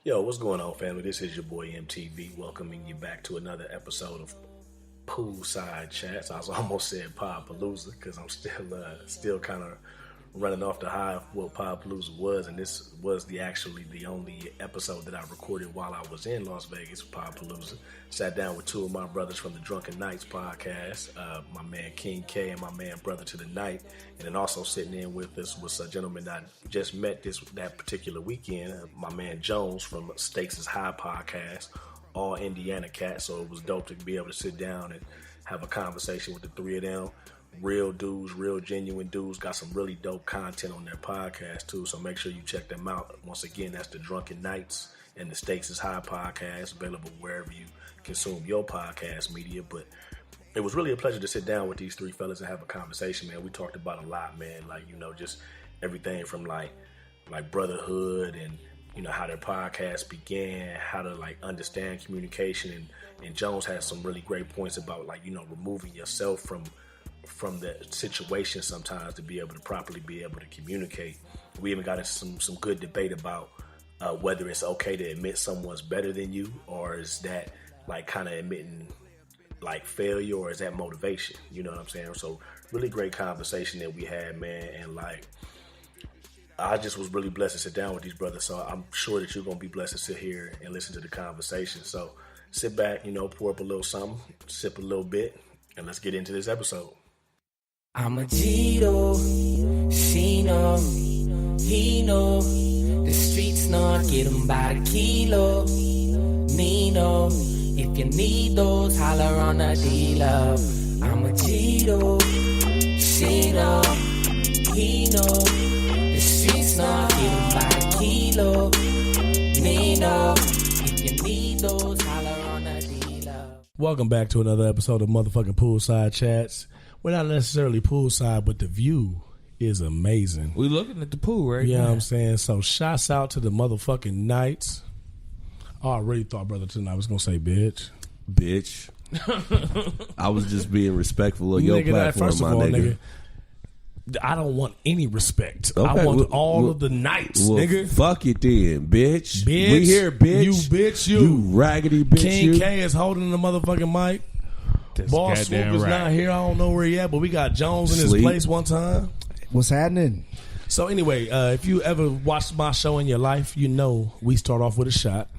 Yo, what's going on, family? This is your boy MTV, welcoming you back to another episode of Poolside Chats. I was almost said Podpalooza because I'm still kind of running off the high of what Podpalooza was, and this was the only episode that I recorded while I was in Las Vegas for Podpalooza. Sat down with two of my brothers from the Drunken Knights podcast, my man King K and my man Brotha2DaKnight, and then also sitting in with us was a gentleman that I just met that particular weekend, my man Jones from Stakes is High podcast, all Indiana cats. So it was dope to be able to sit down and have a conversation with the three of them. Real dudes, real genuine dudes, got some really dope content on their podcast too, so make sure you check them out. Once again, that's the Drunken Knights and the Stakes is High podcast, available wherever you consume your podcast media. But it was really a pleasure to sit down with these three fellas and have a conversation, man. We talked about a lot, man, like, just everything from like brotherhood and how their podcast began, how to like understand communication, and Jones has some really great points about removing yourself from the situation sometimes to be able to properly be able to communicate. We even got into some good debate about whether it's okay to admit someone's better than you, or is that like kind of admitting like failure, or is that motivation? You know what I'm saying? So really great conversation that we had, man, and like I just was really blessed to sit down with these brothers, so I'm sure that you're going to be blessed to sit here and listen to the conversation. So sit back, pour up a little something, sip a little bit, and let's get into this episode. I'm a Tito, she know, he know, the streets know I get 'em by the kilo, Nino, if you need those, holler on a dealer. I'm a Tito, she know, he know, the streets know I get 'em by the kilo, Nino, if you need those, holler on a dealer. Welcome back to another episode of motherfucking Poolside Chats. We're not necessarily poolside, but the view is amazing. We looking at the pool right now. You know what I'm saying? So shouts out to the motherfucking Knights. Oh, I really thought Brotha2DaKnight was going to say bitch. I was just being respectful of your platform, first of all, nigga. I don't want any respect. Okay, I want all of the Knights, nigga. Fuck it then, bitch. Bitch. We here, bitch. You bitch, You raggedy bitch, King K is holding the motherfucking mic. Boss Swoop is not here. I don't know where he at, but we got Jones in his place one time. What's happening? So anyway, if you ever watched my show in your life, we start off with a shot.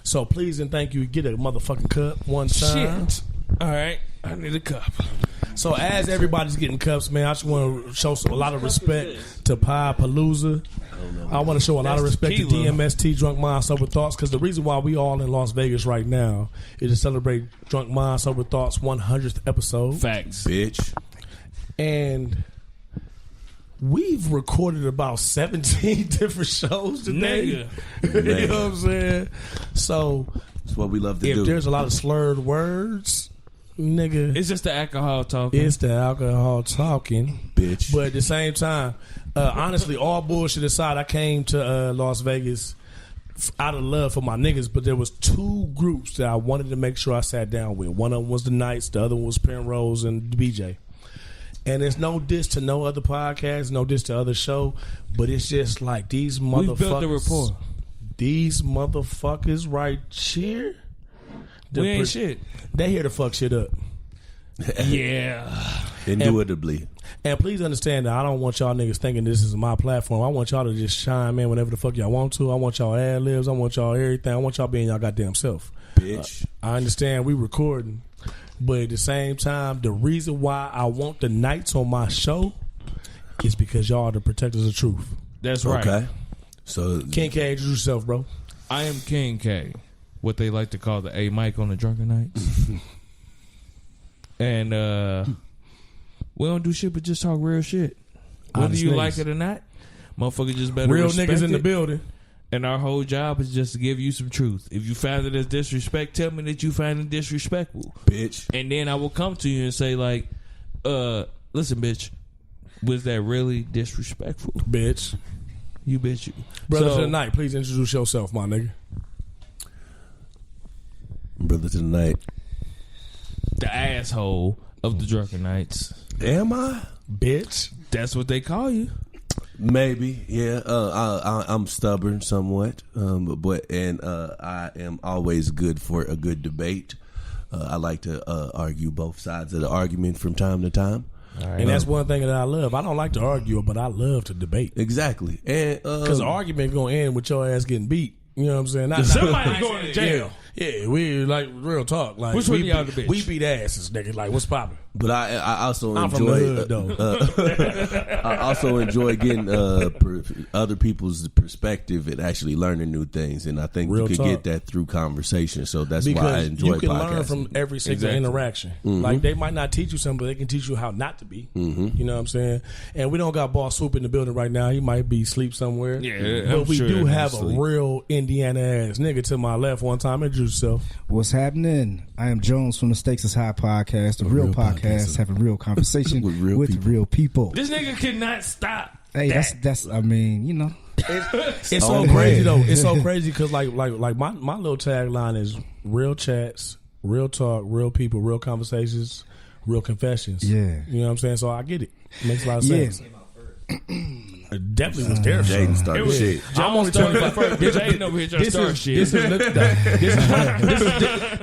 So please and thank you. Get a motherfucking cup one time. Shit. All right. I need a cup. So as everybody's getting cups, man, I just want to show a lot of respect to Podpalooza. I want to show a lot of respect to DMST, Drunk Mind Sober Thoughts, because the reason why we all in Las Vegas right now is to celebrate Drunk Mind Sober Thoughts 100th episode. Facts. Bitch. And we've recorded about 17 different shows today. Nigga. You know what I'm saying? So that's what we love to do. If there's a lot of slurred words, nigga, it's just the alcohol talking. It's the alcohol talking, bitch. But at the same time, honestly, all bullshit aside, I came to Las Vegas out of love for my niggas, but there was two groups that I wanted to make sure I sat down with. One of them was the Knights, the other one was Penrose and BJ. And there's no diss to no other podcast, no diss to other show, but it's just like these motherfuckers. We built the rapport. These motherfuckers right here. We ain't shit. They here to fuck shit up. Yeah. Indubitably. And please understand that I don't want y'all niggas thinking this is my platform. I want y'all to just chime in whenever the fuck y'all want to. I want y'all ad-libs. I want y'all everything. I want y'all being y'all goddamn self. Bitch. I understand we recording, but at the same time, the reason why I want the Knights on my show is because y'all are the protectors of truth. That's right. Okay. So King K, introduce yourself, bro. I am King K, what they like to call the A Mike on the Drunken Knights. And we don't do shit but just talk real shit. Whether Honest you niggas. like it or not, motherfuckers just better real respect niggas in it. the building. And our whole job is just to give you some truth. If you find it as disrespect, tell me that you find it disrespectful. Bitch. And then I will come to you and say like, listen, bitch, was that really disrespectful? Bitch. You bitch you. Brotha2DaKnight, please introduce yourself, my nigga. Brotha2DaKnight. The asshole of the Drunken Knights. Am I? Bitch. That's what they call you. Maybe, yeah. I'm stubborn somewhat, but I am always good for a good debate. I like to argue both sides of the argument from time to time. And that's one thing that I love. I don't like to argue, but I love to debate. Exactly, and because the argument gonna end with your ass getting beat. You know what I'm saying? Somebody's going to jail. Yeah, we like real talk. Like which one of y'all the bitch? We beat asses, nigga. Like what's poppin'? But I also I'm enjoy. from the hood, though. I also enjoy getting other people's perspective and actually learning new things, and I think Real you can talk. get that through conversation. So that's Because why I enjoy you can podcasting. learn from every single interaction. Like they might not teach you something, but they can teach you how not to be. You know what I'm saying? And we don't got Boss Swoop in the building right now. He might be asleep somewhere. Yeah, but I'm we sure do he's have asleep. a real Indiana ass nigga to my left. One time, introduce yourself. What's happening? I am Jones from the Stakes is High podcast, a real podcast, having real conversation with real people. This nigga cannot stop. Hey, that's. I mean, you know, It's so crazy though. It's so crazy because like my little tagline is real chats, real talk, real people, real conversations, real confessions. Yeah. You know what I'm saying? So I get it. Makes a lot of Yeah. sense. It definitely was there. Jaden started was- shit. I'm only 25. Jaden over here trying to start shit.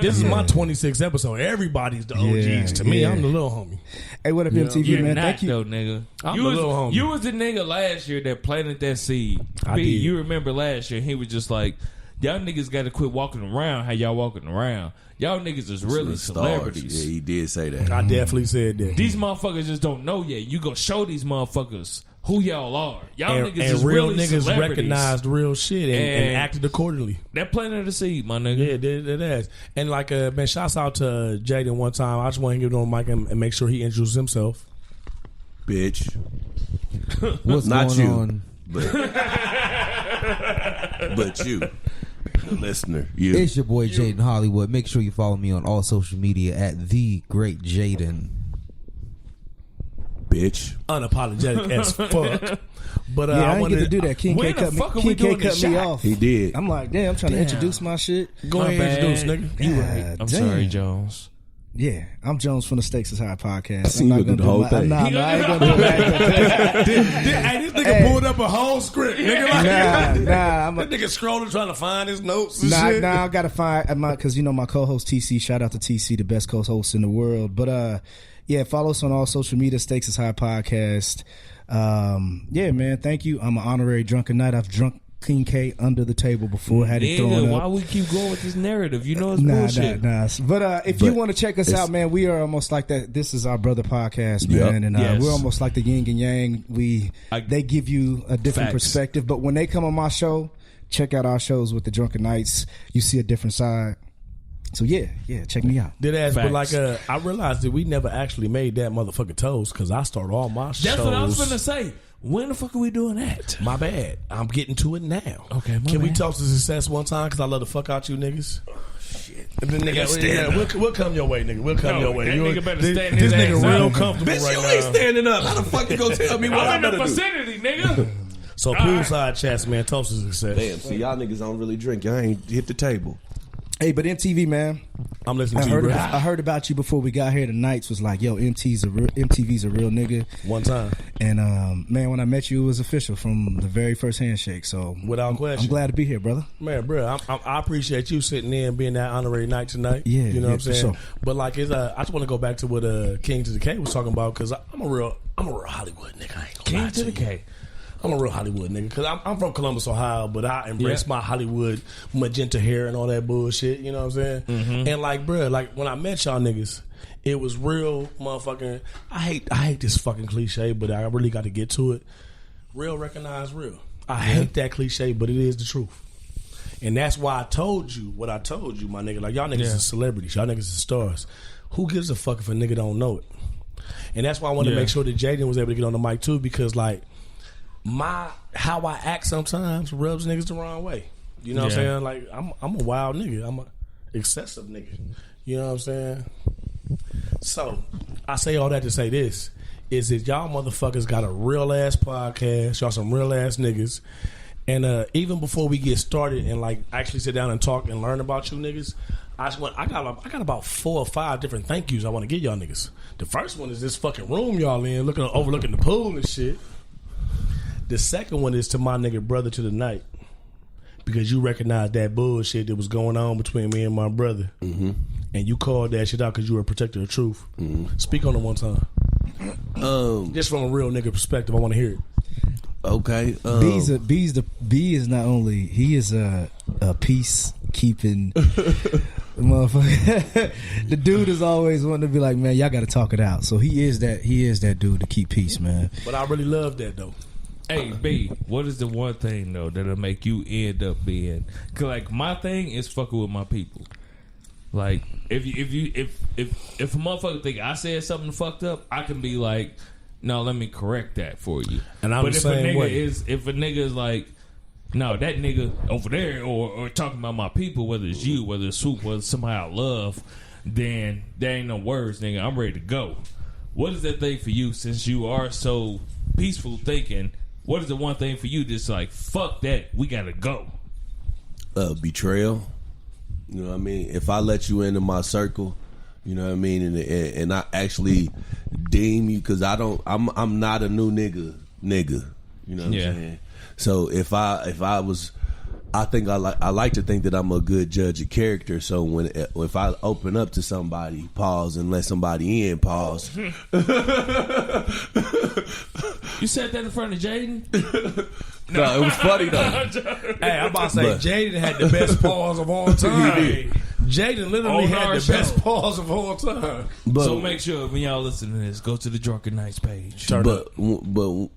This is my 26th episode. Everybody's the OGs to me. yeah. I'm the little homie. hey, what up, MTV You're man? not Thank you. though, nigga. I'm you the was, little homie. You was the nigga last year that planted that seed. I B, did. you remember last year? He was just like, y'all niggas got to quit walking around how y'all walking around. Y'all niggas is really Stars. celebrities. Yeah, he did say that. I definitely said that. These motherfuckers just don't know yet. You go show these motherfuckers who y'all are. Y'all and, niggas and is real really niggas celebrities. recognized real shit and And- acted accordingly. That planted the seed, my nigga. Yeah, it is. And like, man, shouts out to Jaden one time. I just want to give him on the mic and make sure he introduces himself. Bitch. What's Not going you. on? But you. The listener. You. It's your boy Jaden Hollywood. Make sure you follow me on all social media at The Great Jaden. Bitch. Unapologetic as fuck. But Yeah, I I didn't wanted get to do that. King When K the cut me. fuck are we King K doing cut this me shot? off. He did. I'm like, damn. I'm trying to introduce my shit. Go My ahead and introduce, bad. nigga. You right. I'm damn. sorry, Jones. Yeah, I'm Jones from the Stakes is High podcast. see you do the whole thing. Nah, I ain't gonna do that. Hey, this nigga Hey. pulled up a whole script, nigga. Like, Nah, I'm a, this nigga scrolling trying to find his notes and Nah, shit. I gotta find because you know my co-host TC. Shout out to TC, the best co-host in the world. But yeah, follow us on all social media. Stakes is High podcast. Yeah, man, thank you. I'm an honorary Drunken Knight. I've drunk King K under the table before. Had it thrown Nigga, up. why we keep going with this narrative? You know it's Nah. bullshit. But if you want to check us out, man, we are almost like that. This is our brother podcast, man, and Yes. we're almost like the yin and yang. They give you a different Facts. perspective, but when they come on my show, check out our shows with the Drunken Knights. You see a different side. So yeah, check me out. Did ask, but like, Facts. I realized that we never actually made that motherfucking toast because I start all my shows. That's what I was finna say. When the fuck are we doing that? My bad. I'm getting to it now. Okay, my Can we bad. toast to success one time? Because I love the fuck out you niggas. Shit. And then nigga, we'll come your way, nigga. We'll come No, your way. that You- nigga better this, stand this his nigga ass real up. comfortable Bitch, right you now. ain't standing up. How the fuck you gonna tell me what I'm I'm in the gonna do? vicinity, nigga. So poolside chats, man. Toast to success. Damn, see, y'all niggas don't really drink. Y'all ain't hit the table. Hey, but MTV, man, I'm listening I to you, bro. heard about you before we got here. The Knights was like, yo, MTV's a real nigga. One time. And man, when I met you, it was official from the very first handshake. So Without question. I'm glad to be here, brother. Man, bro, I appreciate you sitting there and being that honorary night tonight. Yeah, you know yeah, what I'm for saying. sure. But like, I just want to go back to what King to the K was talking about because I'm a real Hollywood nigga. I ain't gonna lie King to the you. K. I'm a real Hollywood nigga because I'm from Columbus, Ohio, but I embrace my Hollywood magenta hair and all that bullshit. You know what I'm saying? And like, bro, like when I met y'all niggas, it was real motherfucking. I hate this fucking cliche, but I really got to get to it. Real recognize real. I hate that cliche, but it is the truth. And that's why I told you what I told you, my nigga. Like, y'all niggas is celebrities. Y'all niggas is stars. Who gives a fuck if a nigga don't know it? And that's why I wanted to make sure that Jaden was able to get on the mic too, because like how I act sometimes rubs niggas the wrong way. You know what I'm saying? Like I'm a wild nigga. I'm a excessive nigga. You know what I'm saying? So I say all that to say this is that y'all motherfuckers got a real ass podcast. Y'all some real ass niggas. And even before we get started and like actually sit down and talk and learn about you niggas, I got about 4 or 5 different thank yous I want to give y'all niggas. The first one is this fucking room y'all in, overlooking the pool and shit. The second one is to my nigga Brother2DaKnight. Because you recognize that bullshit that was going on between me and my brother. Mm-hmm. And you called that shit out because you were a protector of truth. Mm-hmm. Speak on it one time. Just from a real nigga perspective, I want to hear it. Okay. B is not only, he is a peacekeeping motherfucker. The dude is always wanting to be like, man, y'all got to talk it out. So he is that dude to keep peace, man. But I really love that though. Hey B, what is the one thing though that'll make you end up being? Cause like my thing is fucking with my people. Like if a motherfucker think I said something fucked up, I can be like, no, let me correct that for you. And I'm but the if same way. If a nigga is like, no, that nigga over there, or talking about my people, whether it's you, whether it's Swoop, whether it's somebody I love, then there ain't no words, nigga. I'm ready to go. What is that thing for you? Since you are so peaceful thinking, what is the one thing for you that's like, fuck that, we gotta go? Betrayal. You know what I mean? If I let you into my circle, you know what I mean, and I actually deem you, because I'm not a new nigga. You know what I'm saying? So if I was, I think I like to think that I'm a good judge of character. So if I open up to somebody, pause, and let somebody in, pause. You said that in front of Jaden? No, it was funny though. Hey, I'm about to say, Jaden had the best pause of all time. Jaden literally had the best pause of all time. But, so make sure when y'all listen to this, go to the Drunken Knights page. But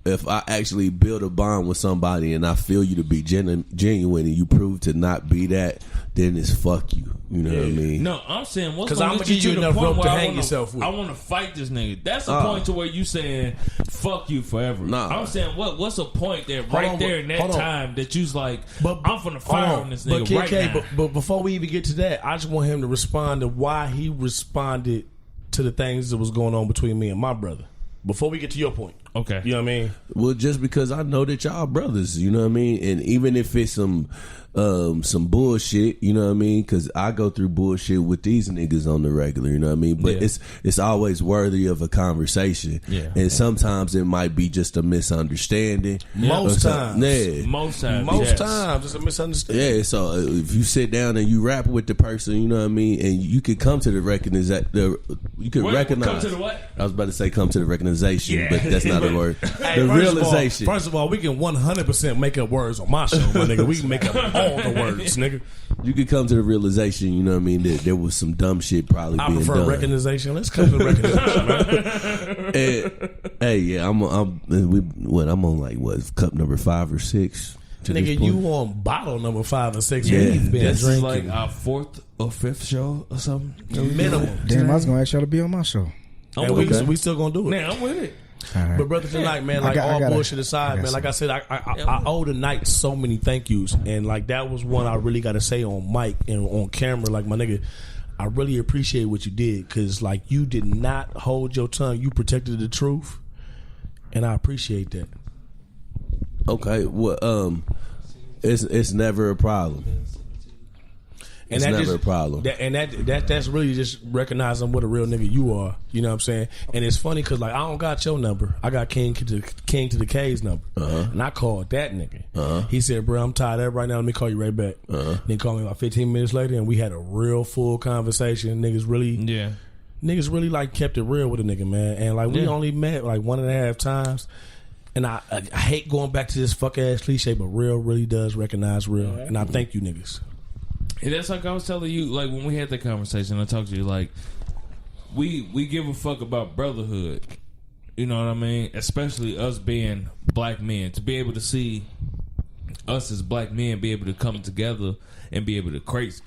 if I actually build a bond with somebody and I feel you to be genuine and you prove to not be that, then it's fuck you. You know what I mean? No, I'm saying what's because going I'm to gonna give you enough rope to hang yourself with. I want to fight this nigga. That's the point to where you saying fuck you forever. Nah. I'm saying what's the point that there in that time that you's like, I'm finna fire on this nigga King K, now. But before we even get to that, I just want him to respond to why he responded to the things that was going on between me and my brother. Before we get to your point. Okay. You know what I mean? Well, just because I know that y'all brothers, you know what I mean? And even if it's some bullshit, you know what I mean? Because I go through bullshit with these niggas on the regular, you know what I mean? But it's always worthy of a conversation. Yeah. And sometimes it might be just a misunderstanding. Most times. Yeah. Most times. Most times it's a misunderstanding. Yeah, so if you sit down and you rap with the person, you know what I mean? And you could come to the recognize. You could recognize. Come to the what? I was about to say come to the recognition, but that's not a word. Hey, The realization. First of all, we can 100% make up words on my show, my nigga. We can make up all the words, nigga. You could come to the realization, you know what I mean, that there was some dumb shit probably I being prefer done. recognition. Let's come to the recognition, man. Hey, yeah, I'm on like what, cup number 5 or 6. Nigga, you on bottle number 5 or 6? Yeah, We've been This drinking. is like our 4th or 5th show or something. Minimum. Damn, I was gonna ask y'all to be on my show. And we still gonna do it. Man, I'm with it. All right. But Brother2DaKnight, man, like all bullshit aside, man, like I said, I owe the night so many thank yous, and like that was one I really got to say on mic and on camera, like my nigga, I really appreciate what you did, because like you did not hold your tongue, you protected the truth, and I appreciate that. Okay, well, it's never a problem. And it's that never just, a problem. That's really just recognizing what a real nigga you are. You know what I'm saying? And it's funny because like I don't got your number. I got King to the K's number, and I called that nigga. He said, "Bro, I'm tired of it right now. Let me call you right back." Then he called me about 15 minutes later, and we had a real full conversation. Niggas really like kept it real with a nigga, man. And like we only met like 1.5 times. And I hate going back to this fuck ass cliche, but real really does recognize real, and I thank you niggas. And that's like I was telling you, like when we had that conversation, I talked to you like we give a fuck about brotherhood. You know what I mean? Especially us being black men, to be able to see us as black men be able to come together and be able to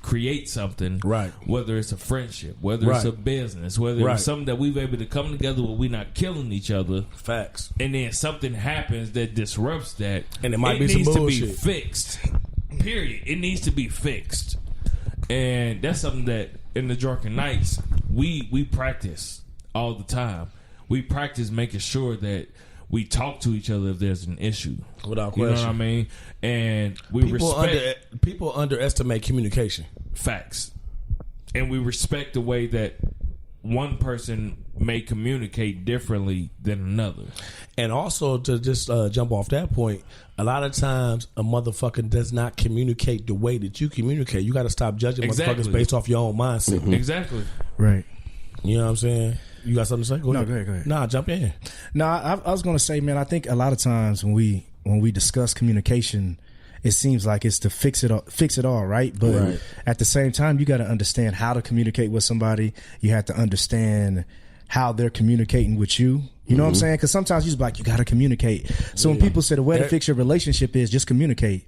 create something, right? Whether it's a friendship, whether it's a business, whether it's something that we've able to come together where we're not killing each other. Facts. And then something happens that disrupts that, and it might be some bullshit. To be fixed. Period. It needs to be fixed, and that's something that in the Drunken Knights we practice all the time. We practice making sure that we talk to each other if there's an issue. Without question. You know what I mean? And people underestimate communication. Facts. And we respect the way that one person may communicate differently than another. And also to just jump off that point, a lot of times a motherfucker does not communicate the way that you communicate. You got to stop judging motherfuckers based off your own mindset. Mm-hmm. Exactly. Right. You know what I'm saying? You got something to say? Go ahead. Nah, jump in. No, I was going to say, man, I think a lot of times when we discuss communication, it seems like it's to fix it all, right? But at the same time, you got to understand how to communicate with somebody. You have to understand how they're communicating with you. You know what I'm saying? Because sometimes you just be like, you got to communicate. So when people say the way to fix your relationship is just communicate.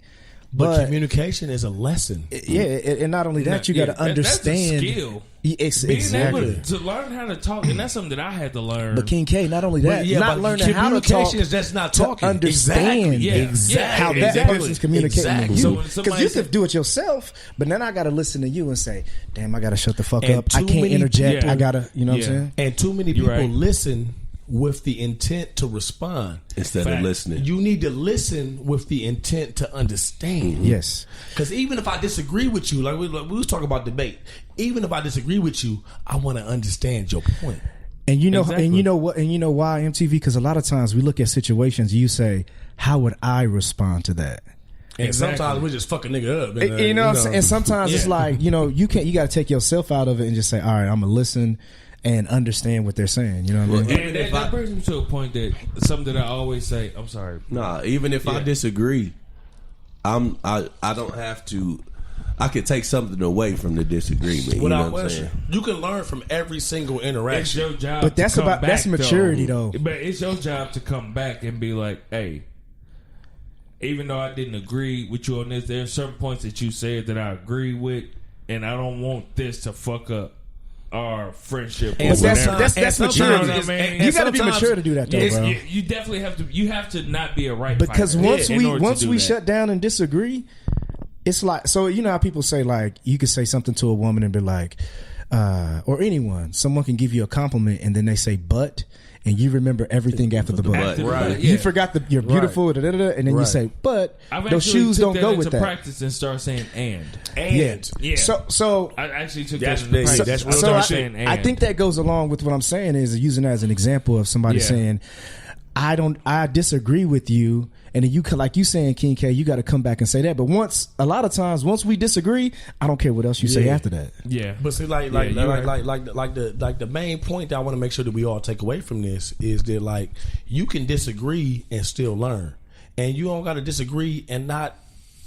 But communication is a lesson. Yeah, and not only that, you got to understand. That's a skill. Exactly. Being able to learn how to talk, and that's something that I had to learn. But King K, not only that, not learning how to talk. Communication is just not talking. To understand how that person's communicating with you. Because you could do it yourself, but then I got to listen to you and say, damn, I got to shut the fuck up. I can't interject. I got to, you know what I'm saying? And too many people listen with the intent to respond instead of listening. You need to listen with the intent to understand. Yes, because even if I disagree with you, like we was talking about debate, even if I disagree with you, I want to understand your point. And you know, and you know what, and you know why, MTV? Because a lot of times we look at situations, you say, "How would I respond to that?" And sometimes we just fuck a nigga up. And, you know what I'm saying? And sometimes it's like, you know, you got to take yourself out of it and just say, all right, I'm gonna listen and understand what they're saying. You know what I mean? And that brings me to a point that something that I always say. I'm sorry. Nah, even if I disagree, I don't have to. I could take something away from the disagreement. Without question, you can learn from every single interaction. It's your job, but that's maturity, though. But it's your job to come back and be like, hey, even though I didn't agree with you on this, there are certain points that you said that I agree with, and I don't want this to fuck up our friendship. And that's maturity. You got to be mature to do that, though, bro. You definitely have to. You have to not be a right because fighter. once we shut down and disagree, it's like, so you know how people say, like, you could say something to a woman and be like, or anyone, someone can give you a compliment and then they say but, and you remember everything after the but. Right. You forgot you're beautiful, and then you say, but those shoes don't go with that. Practice and start saying and. Yeah. So I actually took that's that big. into That's practice. real So I think that goes along with what I'm saying, is using that as an example of somebody saying, I disagree with you, and then you, like you saying, King K, you got to come back and say that. But a lot of times, once we disagree, I don't care what else you say after that. Yeah, but see, like the main point that I want to make sure that we all take away from this is that, like, you can disagree and still learn, and you don't got to disagree and not.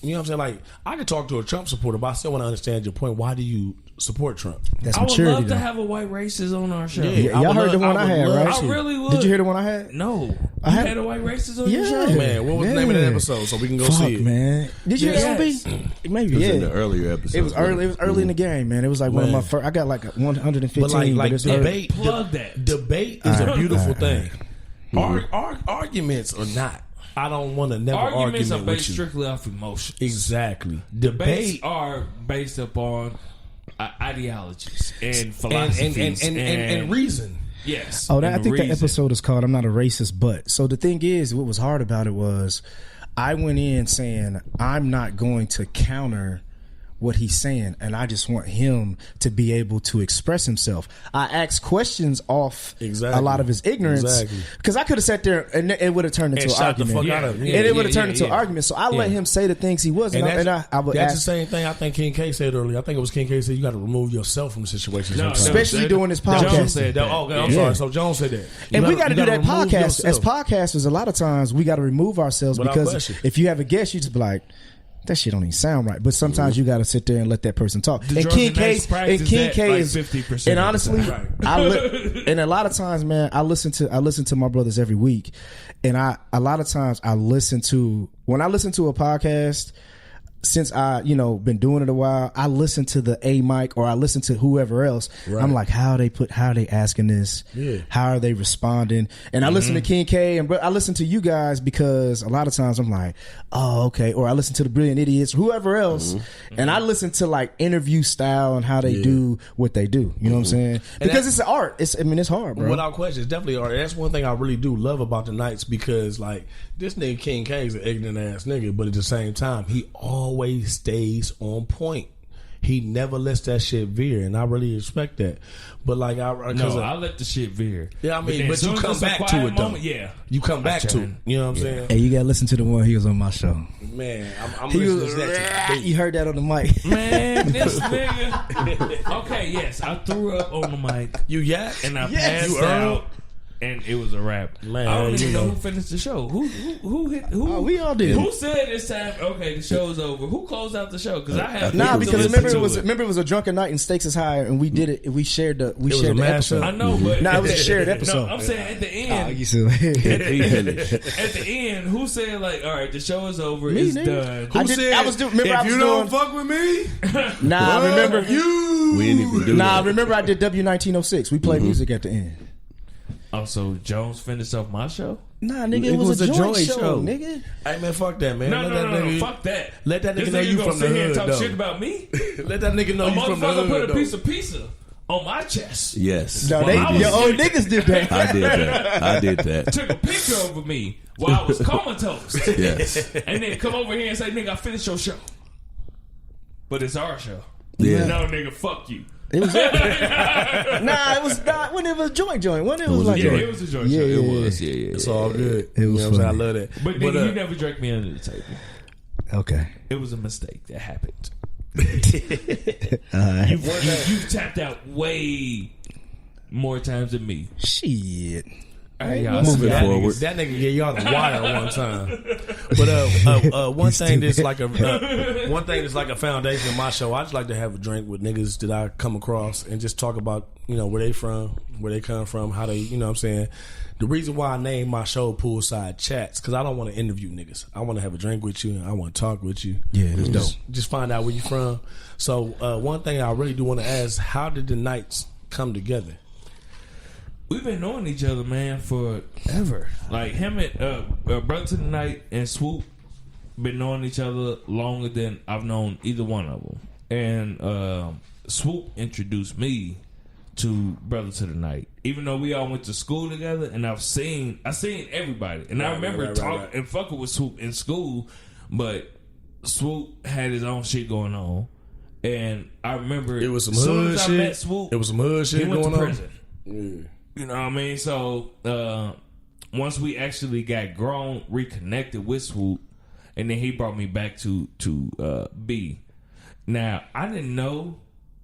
You know what I'm saying? Like, I could talk to a Trump supporter, but I still want to understand your point. Why do you support Trump? That's I would maturity, love to though. have a white racist on our show. Yeah, y'all heard the one I had, right? I really would. Did you hear the one I had? No. You had a white racist on your show? Man, what was the name of that episode so we can go see it? Man. Did you hear that? Maybe, It was in the earlier episode. It was early. It was early in the game, man. It was like one of my first. I got like 115. But like debate, plug that. Debate is a beautiful thing. Arguments or not, I don't want to never Arguments argument are based with you. strictly off emotions. Exactly. Debates are based upon ideologies and philosophies and reason. Yes. Oh, I think that episode is called "I'm Not a Racist," but so the thing is, what was hard about it was, I went in saying I'm not going to counter what he's saying, and I just want him to be able to express himself. I asked questions off a lot of his ignorance, because I could have sat there and it would have turned into an argument. And it would have turned into an argument. So I let him say the things he was, and I would that's ask. The same thing I think King K said earlier. I think it was King K said you got to remove yourself from situations. Especially doing this podcast. Jones said that. Oh, I'm sorry. So Jones said that. And we got to do that podcast. As podcasters, a lot of times we got to remove ourselves, because if you have a guest, you just be like, that shit don't even sound right. But sometimes you got to sit there and let that person talk. And King K is 50%. And honestly, and a lot of times, man, I listen to my brothers every week, and a lot of times when I listen to a podcast, since I, been doing it a while, I listen to the A mic or I listen to whoever else. Right. I'm like, how are they asking this? Yeah. How are they responding? And I listen to King K and I listen to you guys, because a lot of times I'm like, oh, okay. Or I listen to the Brilliant Idiots, whoever else. And I listen to like interview style and how they do what they do. You know what I'm saying? Because it's an art. It's hard, bro. Without question, it's definitely art. That's one thing I really do love about the Knights, because like this nigga King K is an ignorant ass nigga, but at the same time, he always stays on point. he never lets that shit veer, and I really respect that. But like, I let the shit veer. Yeah, I mean, but you come back to it though. Yeah, you come back to it. You know what I'm saying? Hey, you gotta listen to the one he was on my show. Man, I'm listening to that. You heard that on the mic. Man, this nigga. Okay, yes, I threw up on the mic. You yak and I passed out. And it was a wrap. Man, I don't even know who finished the show. Who hit? Who? Oh, we all did. Who said this time? Okay, the show's over. Who closed out the show? Because I have because remember it was a drunken night and stakes is higher, and we did it. We shared the episode. I know, but it was a shared episode. No, I'm saying at the end. At the end, who said like, all right, the show is over, it's done. Who said? If you don't fuck with me, remember you. We didn't even do that. Remember I did W1906. We played music at the end. Oh, so Jones finished off my show? Nah, nigga, it was a joint show, nigga. Hey, man, fuck that, man. No, fuck that. Let that nigga know you from the hood, talk though. Shit about me? Let that nigga know you from the hood, put a piece of pizza on my chest. Yes. No, your old niggas did that. I did that. Took a picture over me while I was comatose. Yes. And then come over here and say, nigga, I finished your show. But it's our show. Yeah. No, nigga, fuck you. It was it was not when it was joint. When it was like it was a joint show. It was. Yeah. It's all good. It was funny. I love that. But nigga, you never drank me under the table. Okay. It was a mistake that happened. Right. You've tapped out way more times than me. Shit. Hey, moving forward. That nigga gave y'all the wire one time. But one thing that's like a foundation of my show. I just like to have a drink with niggas that I come across and just talk about, where they from, where they come from, how they, what I'm saying. The reason why I named my show Poolside Chats, because I don't want to interview niggas. I want to have a drink with you and I want to talk with you. Yeah, that's dope. Just find out where you from. So one thing I really do want to ask, how did the Knights come together? We've been knowing each other, man, forever. Like him and Brotha2DaKnight and Swoop been knowing each other longer than I've known either one of them. And Swoop introduced me to Brotha2DaKnight, even though we all went to school together. And I seen everybody, and I remember talking and fucking with Swoop in school. But Swoop had his own shit going on, and I remember it was some hood shit. I met Swoop, it was some hood shit going on. Prison. Yeah. You know what I mean? So once we actually got grown, reconnected with Swoop, and then he brought me back to B. Now I didn't know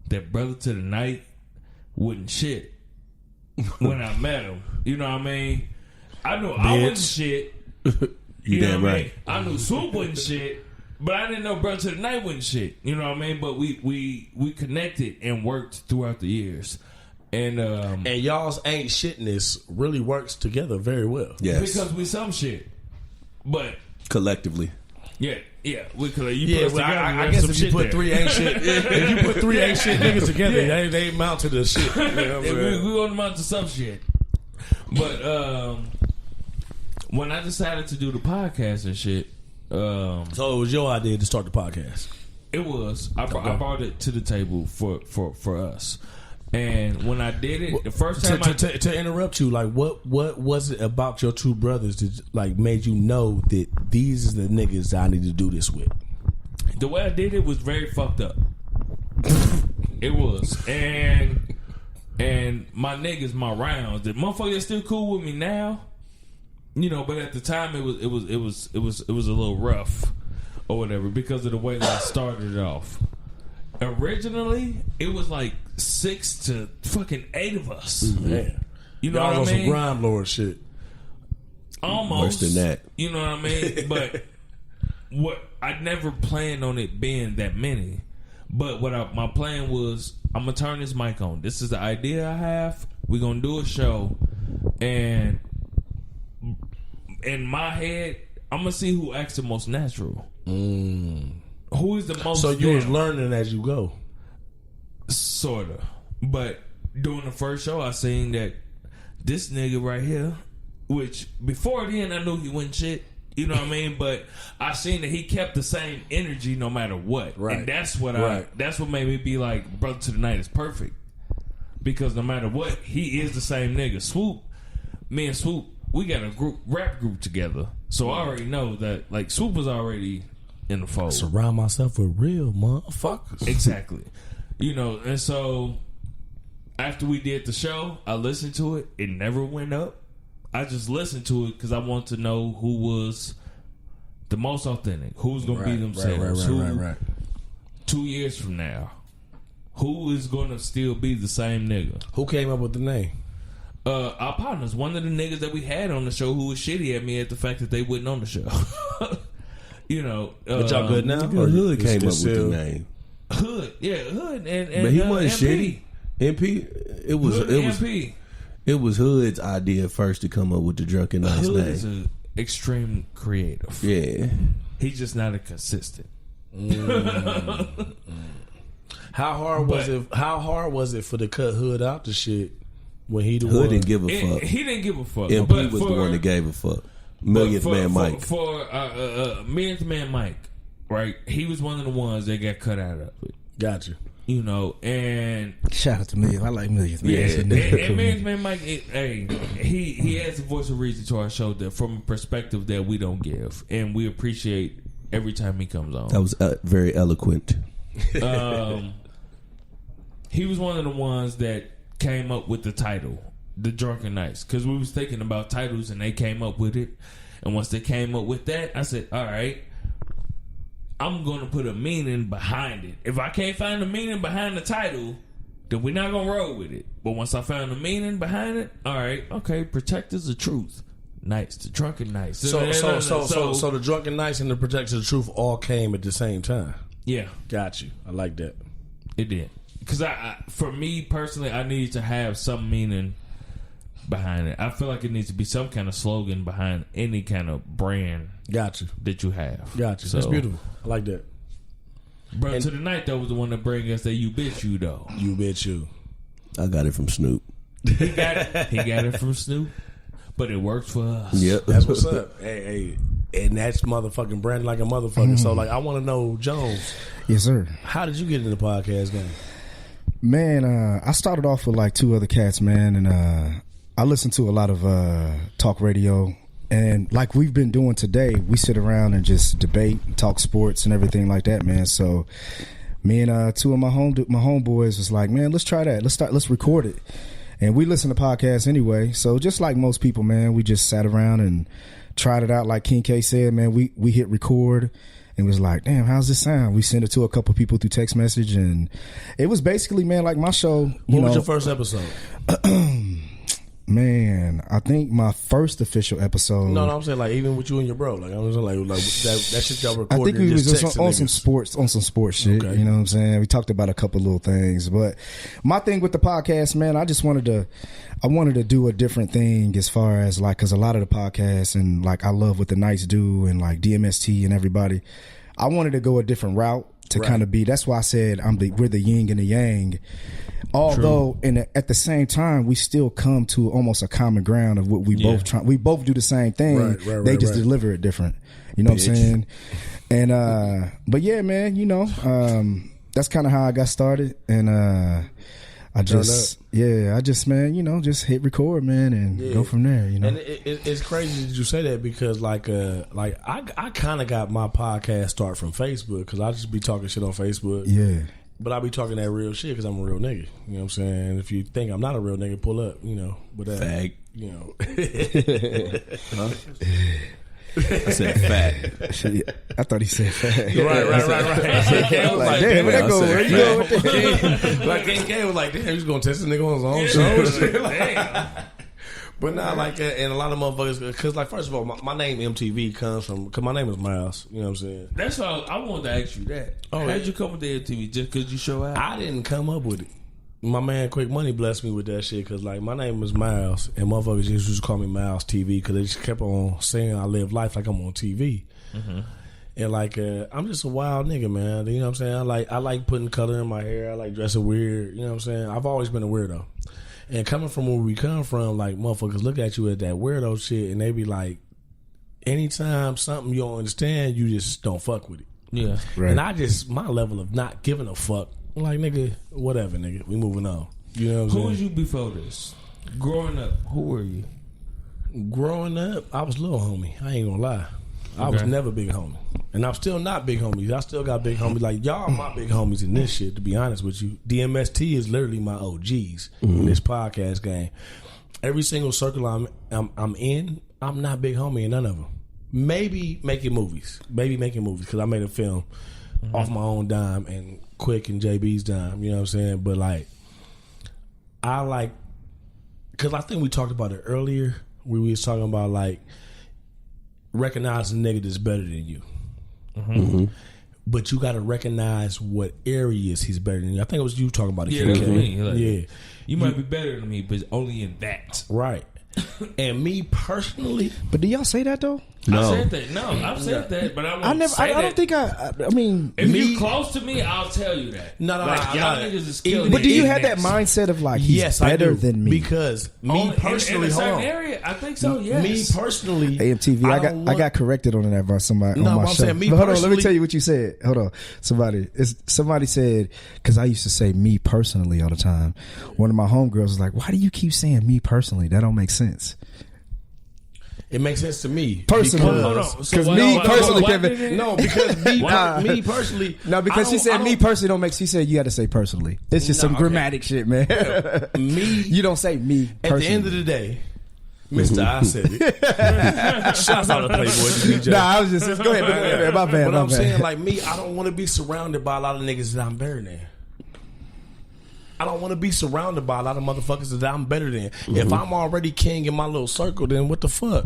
that Brotha2DaKnight wouldn't shit when I met him. You know what I mean? I knew I wouldn't shit. You damn right. I knew Swoop wouldn't shit, but I didn't know Brotha2DaKnight wouldn't shit. You know what I mean? But we connected and worked throughout the years. And y'all's ain't shitness really works together very well. Yes. Because we some shit. But collectively. Yeah. We could I guess if you put three ain't shit if you put three ain't shit niggas together, they amount to the shit. You know we gonna amount to some shit. But when I decided to do the podcast and shit, so it was your idea to start the podcast. It was. I brought it to the table for us. And when I did it, the first time to interrupt you, like what was it about your two brothers that like made you know that these are the niggas that I need to do this with? The way I did it was very fucked up. It was, and my niggas, my rounds, the motherfuckers still cool with me now, but at the time it was a little rough or whatever because of the way that I started it off. Originally, it was like 6 to fucking 8 of us. Man. You know what I mean? Some grime lord shit. Almost. Worse than that. You know what I mean? But I never planned on it being that many. But my plan was, I'm going to turn this mic on. This is the idea I have. We're going to do a show. And in my head, I'm going to see who acts the most natural. Who is the most? So you was learning as you go, sorta. But during the first show, I seen that this nigga right here, which before then I knew he wasn't shit. You know what I mean? But I seen that he kept the same energy no matter what, right? And that's what that's what made me be like, Brotha2DaKnight is perfect because no matter what, he is the same nigga. Swoop, me and Swoop, we got a rap group together, so I already know that like Swoop was already in the fold. Surround myself with real motherfuckers. Exactly. You know, and so after we did the show, I listened to it. It never went up. I just listened to it because I want to know who was the most authentic, who's going to be themselves. Right. 2 years from now, who is going to still be the same nigga? Who came up with the name? Our partners. One of the niggas that we had on the show who was shitty at me at the fact that they wasn't on the show. You know, but y'all good now? Or Hood came up with the name. Hood, and But he wasn't MP. shitty. MP, it was Hood's idea first to come up with the Drunken Knights Hood name. is an extreme creative. Yeah. He's just not a consistent. How hard was it for to cut Hood out the shit when he the Hood one? didn't give a fuck. He didn't give a fuck. MP But was the one that gave a fuck. Millionth Man Mike. For Millionth Man Mike, right? He was one of the ones that got cut out of it. Gotcha. You know, and Shout out to Millions. I like Millions. Man. yeah, That's a and nigga. Millionth Man Mike, he adds a voice of reason to our show that from a perspective that we don't give, and we appreciate every time he comes on. That was very eloquent. He was one of the ones that came up with the title, The Drunken Knights, because we was thinking about titles and they came up with it. And once they came up with that, I said, all right, I'm going to put a meaning behind it. If I can't find the meaning behind the title, then we're not going to roll with it. But once I found the meaning behind it, all right, okay, Protectors of Truth. Knights, the Drunken Knights. So the Drunken Knights and the Protectors of the Truth all came at the same time. Yeah. Got you. I like that. It did. Because for me personally, I need to have some meaning behind it. I feel like it needs to be some kind of slogan behind any kind of brand. Got you. That you have. Got you. So, That's beautiful. I like that. Brother to the Night though was the one that bring us that you bitch you though. You bitch you. I got it from Snoop. He got it from Snoop, but it works for us. Yep. That's what's up. Hey, and that's motherfucking brand like a motherfucker. So like, I want to know, Jones. Yes, sir. How did you get into the podcast game? Man, I started off with like two other cats, man, and I listened to a lot of talk radio, and like we've been doing today, we sit around and just debate, and talk sports, and everything like that, man. So me and two of my homeboys was like, man, let's try that. Let's record it, and we listen to podcasts anyway. So just like most people, man, we just sat around and tried it out. Like King K said, man, we hit record. And was like, damn, how's this sound? We sent it to a couple people through text message, and it was basically, man, like my show. What was your first episode? Man, I think my first official episode. No, I'm saying like even with you and your bro, like I was like that shit y'all recorded. I think we and was just just texting on some sports shit. Okay. You know what I'm saying? We talked about a couple little things, but my thing with the podcast, man, I wanted to do a different thing as far as like, because a lot of the podcasts and like I love what the Knights do and like DMST and everybody. I wanted to go a different route to kind of be. That's why I said we're the yin and the yang. Although, at the same time, we still come to almost a common ground of what we both try. We both do the same thing. They just deliver it different. You know what I'm saying? And but yeah, man, you know, that's kind of how I got started. And I just man, you know, just hit record, man, and go from there. You know, and it's crazy that you say that because like I kind of got my podcast start from Facebook because I just be talking shit on Facebook. Yeah. But I be talking that real shit because I'm a real nigga. You know what I'm saying? If you think I'm not a real nigga, pull up. You know, but Fag. You know, I said fat. I thought he said fat. Right. King K was like, damn, damn, where you go with that? like King K was like, damn, he's gonna test this nigga on his own show. Shit. Damn. But not like that, and a lot of motherfuckers, because like first of all, my name MTV comes from, because my name is Miles. You know what I'm saying? That's all. I wanted to ask you that. How'd you come with the MTV? Just because you show out? I didn't come up with it. My man Quick Money blessed me with that shit because like my name is Miles and motherfuckers just used to call me Miles TV because they just kept on saying I live life like I'm on TV. Mm-hmm. And like I'm just a wild nigga, man. You know what I'm saying? I like putting color in my hair. I like dressing weird. You know what I'm saying? I've always been a weirdo. And coming from where we come from, like motherfuckers look at you as that weirdo shit and they be like, anytime something you don't understand, you just don't fuck with it. Yeah. Right. And I just, my level of not giving a fuck, like nigga, whatever, nigga, we moving on. You know what I'm saying? Who was you before this? Growing up, who were you? Growing up, I was little homie. I ain't gonna lie. I was never big homie. And I'm still not big homies. I still got big homies. Like, y'all my big homies in this shit, to be honest with you. DMST is literally my OGs in this podcast game. Every single circle I'm in, I'm not big homie in none of them. Maybe making movies. Because I made a film off my own dime and Quick and JB's dime. You know what I'm saying? But, like, because I think we talked about it earlier. We was talking about, like, recognizing a nigga that's better than you. But you got to recognize what areas he's better than you. I think it was you talking about it. Yeah, that's what I mean. Like, yeah. You might be better than me, but only in that. Right. And me personally, But do y'all say that though? No. I said that. No, I've said that, but I won't say I don't that. think I mean. If you close to me, I'll tell you that. No, like, y'all niggas is killing But it do you in have that mindset of like, he's yes, better I do. than me? Because me personally, in a hold certain on. area, I think so. Yes. Me personally, AMTV, I got corrected on that by somebody No, on my I'm show. saying me But hold on, let me personally- tell you what you said. Hold on, somebody said, because I used to say me personally all the time. One of my homegirls was like, "Why do you keep saying me personally? That don't make sense." it makes sense to me. Personally, Because- Hold on. So because why- me why- personally, why- Kevin. No, because me, Why? me personally. No, because she I said don't- me personally don't make. She said you got to say personally. It's just No, some okay. grammatic shit, man. Me, You don't say me at personally. the end of the day, Mr. I said it. Shouts out to Playboy DJ. Nah, I was just go ahead. My bad. But My I'm bad. saying, like me, I don't want to be surrounded by a lot of niggas that I'm better than. I don't want to be surrounded by a lot of motherfuckers that I'm better than. If I'm already king in my little circle, then what the fuck?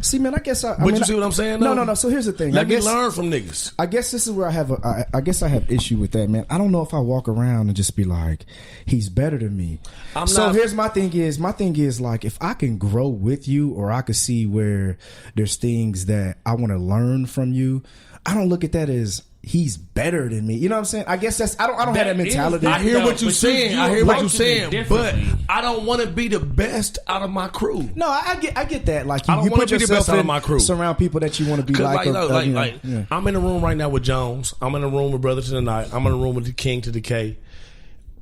See, man, I guess I. But you see what I'm saying? No, though? no. So here's the thing. Let I me guess, learn from niggas. I guess this is where I have I guess I have issue with that, man. I don't know if I walk around and just be like, he's better than me. not- Here's my thing is like, if I can grow with you, or I could see where there's things that I want to learn from you, I don't look at that as he's better than me. You know what I'm saying? I guess that's I don't have that mentality. I hear No, what you're but saying. you I hear what you're approaching it saying. But differently. I don't want to be the best out of my crew. No, I get that. Like I don't you wanna put be the yourself best out of in, my crew. surround people that you want to be like. You know, yeah. I'm in a room right now with Jones. I'm in a room with Brother2DaKnight. I'm in a room with the King to the K.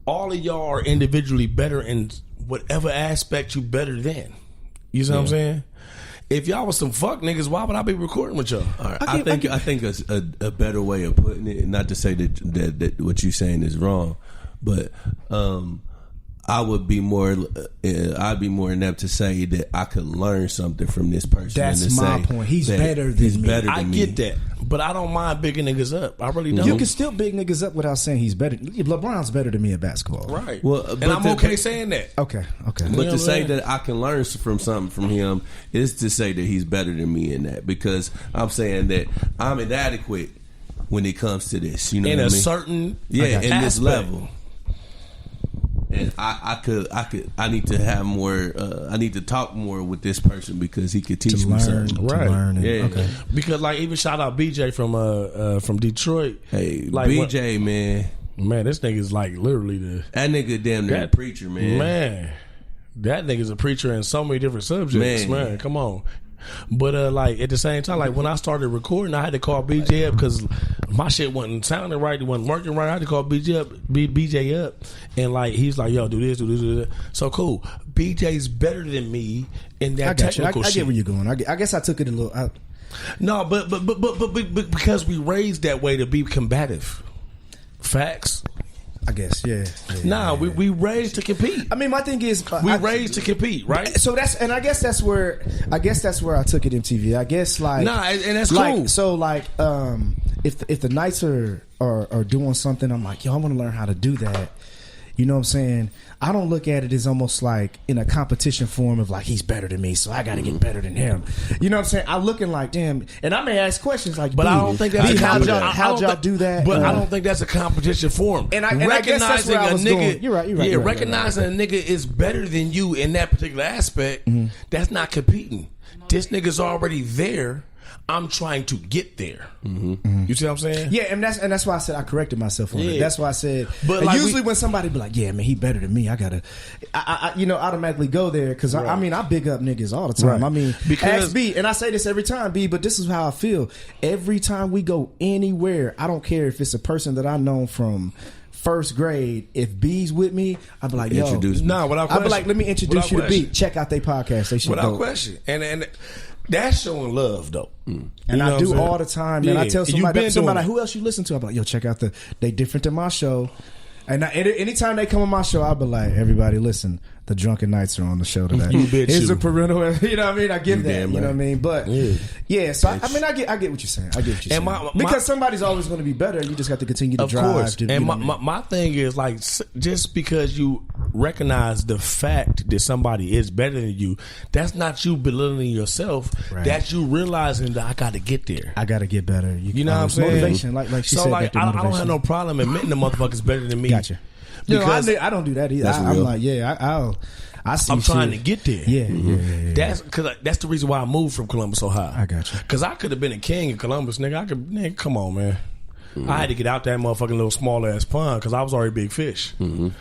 All of y'all are individually better in whatever aspect you better than. You see what I'm saying? If y'all was some fuck niggas, why would I be recording with y'all? All right. I think a better way of putting it, not to say that what you're saying is wrong, but I would be more. I'd be more inept to say that I could learn something from this person. That's than to my say point. He's that better than he's me. better I than me. get that, but I don't mind bigging niggas up. I really don't. You can still big niggas up without saying he's better. LeBron's better than me at basketball. right? Well, and but I'm okay saying that. Okay. But You know to what say I'm saying? that I can learn from something from him is to say that he's better than me in that, because I'm saying that I'm inadequate when it comes to this. You know In what a I mean? certain in this aspect. level. And I need to have more. I need to talk more with this person because he could teach To me learn, something. to Right. learn. Yeah. Okay. Because like even shout out BJ from Detroit. Hey, Like, BJ, man, Man, this nigga's like literally the that nigga damn near a That- preacher, man. man. That nigga's a preacher in so many different subjects, man. Come on. But like at the same time, like when I started recording, I had to call BJ up because my shit wasn't sounding right, it wasn't working right. I had to call BJ up, and like he's like, "Yo, do this, do this, do that." So cool. BJ's better than me in that I got you. technical I shit. get where you're going. I guess I took it a little. No, but because we raised that way to be combative. Facts. I guess, yeah. Nah, we raised to compete. I mean, my thing is, We raised to compete, right? So I guess that's where I took it MTV. I guess like Nah, and that's like, cool. So like, if the Knights are doing something, I'm like, yo, I want to learn how to do that. You know what I'm saying? I don't look at it as almost like in a competition form of like he's better than me, so I got to get better than him. You know what I'm saying? I'm looking like damn, and I may ask questions like, But I don't think that's how'd y'all do that? But I don't think that's a competition for him. And I guess that's where I was going. You're right. Yeah, recognizing a nigga is better than you in that particular aspect, that's not competing. This nigga's already there. I'm trying to get there. You see what I'm saying? Yeah, and that's why I said I corrected myself on it. Yeah. That's why I said. But But like usually when somebody be like, "Yeah, man, he better than me," I gotta, I automatically go there because I mean I big up niggas all the time. Right. I mean, Because- ask B, and I say this every time, B. But this is how I feel. Every time we go anywhere, I don't care if it's a person that I know from first grade. If B's with me, I'll be like, "Yo, Introduce me. Nah, without I'll question. be like, let me introduce Without you to B. question. Check out their podcast. They should Without go." question. And That's showing love, though. And You know I what do I'm saying? all the time, man. Yeah. I tell And you've somebody, been doing it. who else you listen to? I'm like, yo, check out they different than my show. And anytime they come on my show, I'll be like, everybody, listen, the Drunken Knights are on the show today. You bet Here's you. a parental, you know what I mean? I give You that, damn you know right. what I mean? But Yeah. so I mean, I get what you're saying. I get what you're saying. And because somebody's always going to be better. You just got to continue to Of drive. course. To, you And know what I mean? my thing is like, just because you recognize the fact that somebody is better than you, that's not you belittling yourself. Right. That's you realizing that I got to get there. I got to get better. You know what I'm saying? Motivation, like she so said. like, back there, I don't have motivation. no problem admitting the motherfucker's better than me. Gotcha. You know, Because I don't do that either. That's I'm real. like, I see. I'm trying to shit. get there. Yeah. That's because that's the reason why I moved from Columbus, Ohio. I got you. Because I could have been a king in Columbus, nigga. Come on, man. I had to get out that motherfucking little small ass pond because I was already big fish, and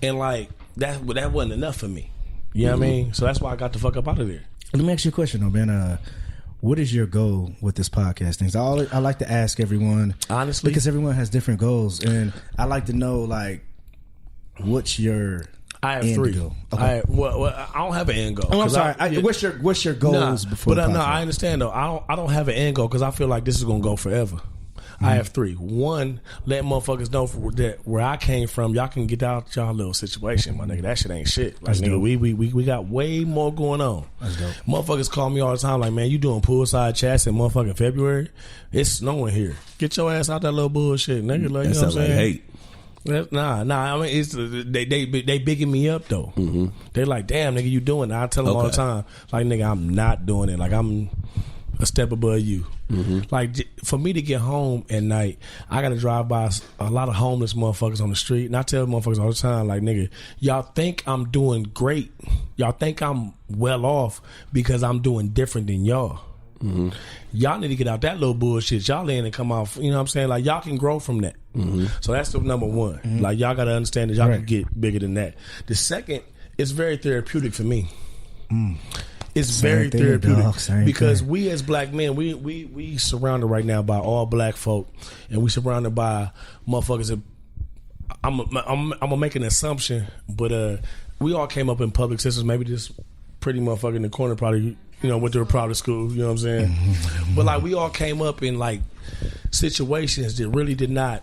like that wasn't enough for me. You know what I mean? So that's why I got the fuck up out of there. Let me ask you a question, though, man. What is your goal with this podcast thing? I like to ask everyone, Honestly, because everyone has different goals, and I like to know, like, what's your I have end 3. goal? Okay. I don't have an end goal. Oh, I'm 'Cause sorry. What's your goals before? But the no, podcast? I understand though. I don't have an end goal because I feel like this is gonna go forever. I have 3. 1, let motherfuckers know that where I came from, y'all can get out y'all little situation, my nigga. That shit ain't shit. Like, nigga, we got way more going on. That's dope. Motherfuckers call me all the time, like, man, you doing poolside chats in motherfucking February? It's snowing here. Get your ass out that little bullshit, nigga. Like, That you know what I'm sounds like saying? hate. Nah. I mean, it's they bigging me up though. They like, damn, nigga, you doing it? I tell them all the Okay. time, like, nigga, I'm not doing it. Like, I'm a step above you. Like, for me to get home at night, I gotta drive by a lot of homeless motherfuckers on the street, and I tell motherfuckers all the time, like, nigga, y'all think I'm doing great. Y'all think I'm well off because I'm doing different than y'all. Y'all need to get out that little bullshit. Y'all in and come off. You know what I'm saying? Like, y'all can grow from that. So that's the number 1. Like, y'all gotta understand that y'all can get bigger than that. The second, it's very therapeutic for me. It's Same very thing, therapeutic dog. Same because thing. we as black men, we surrounded right now by all black folk, and we surrounded by motherfuckers that I'm gonna make an assumption, but we all came up in public systems. Maybe this pretty motherfucker in the corner probably, you know, went to a private school. You know what I'm saying? But like, we all came up in like situations that really did not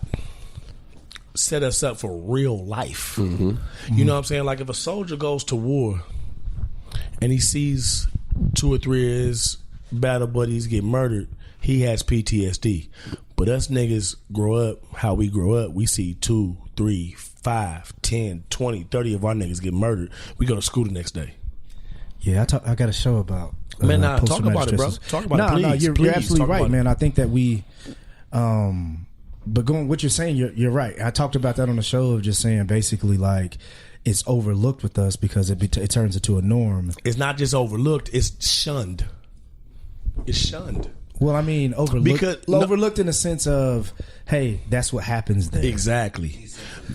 set us up for real life. You know what I'm saying? Like, if a soldier goes to war and he sees 2 or 3 of his battle buddies get murdered, he has PTSD. But us niggas grow up how we grow up. We see 2, 3, 5, 10, 20, 30 of our niggas get murdered. We go to school the next day. Yeah, I got a show about. Man, nah, talk post-traumatic about it, bro. stress. Talk about it, please. you're Please, absolutely talk right, about it. man. I think that we, but going what you're saying, you're right. I talked about that on the show of just saying basically like it's overlooked with us because it turns into a norm. It's not just overlooked, it's shunned. It's shunned. Well, I mean, overlooked Because- overlooked in the sense of, hey, that's what happens there. Exactly.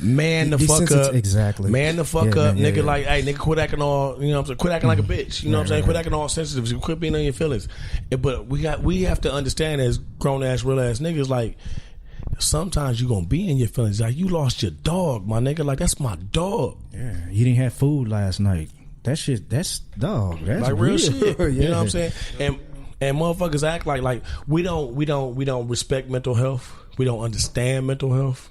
Man the These fuck senses- up. exactly. Man the fuck Yeah, up. man, yeah, nigga, yeah. like, hey, nigga, quit acting all, you know what I'm saying? Quit acting like a bitch. You know what I'm saying? Quit acting all sensitive. Quit being on your feelings. But we have to understand as grown ass, real ass niggas, like, sometimes you gonna be in your feelings. Like, you lost your dog, my nigga. Like, that's my dog. Yeah, you didn't have food last night. That shit, that's dog. That's Like real shit. Yeah. You know what I'm saying? And motherfuckers act like we don't respect mental health. We don't understand mental health.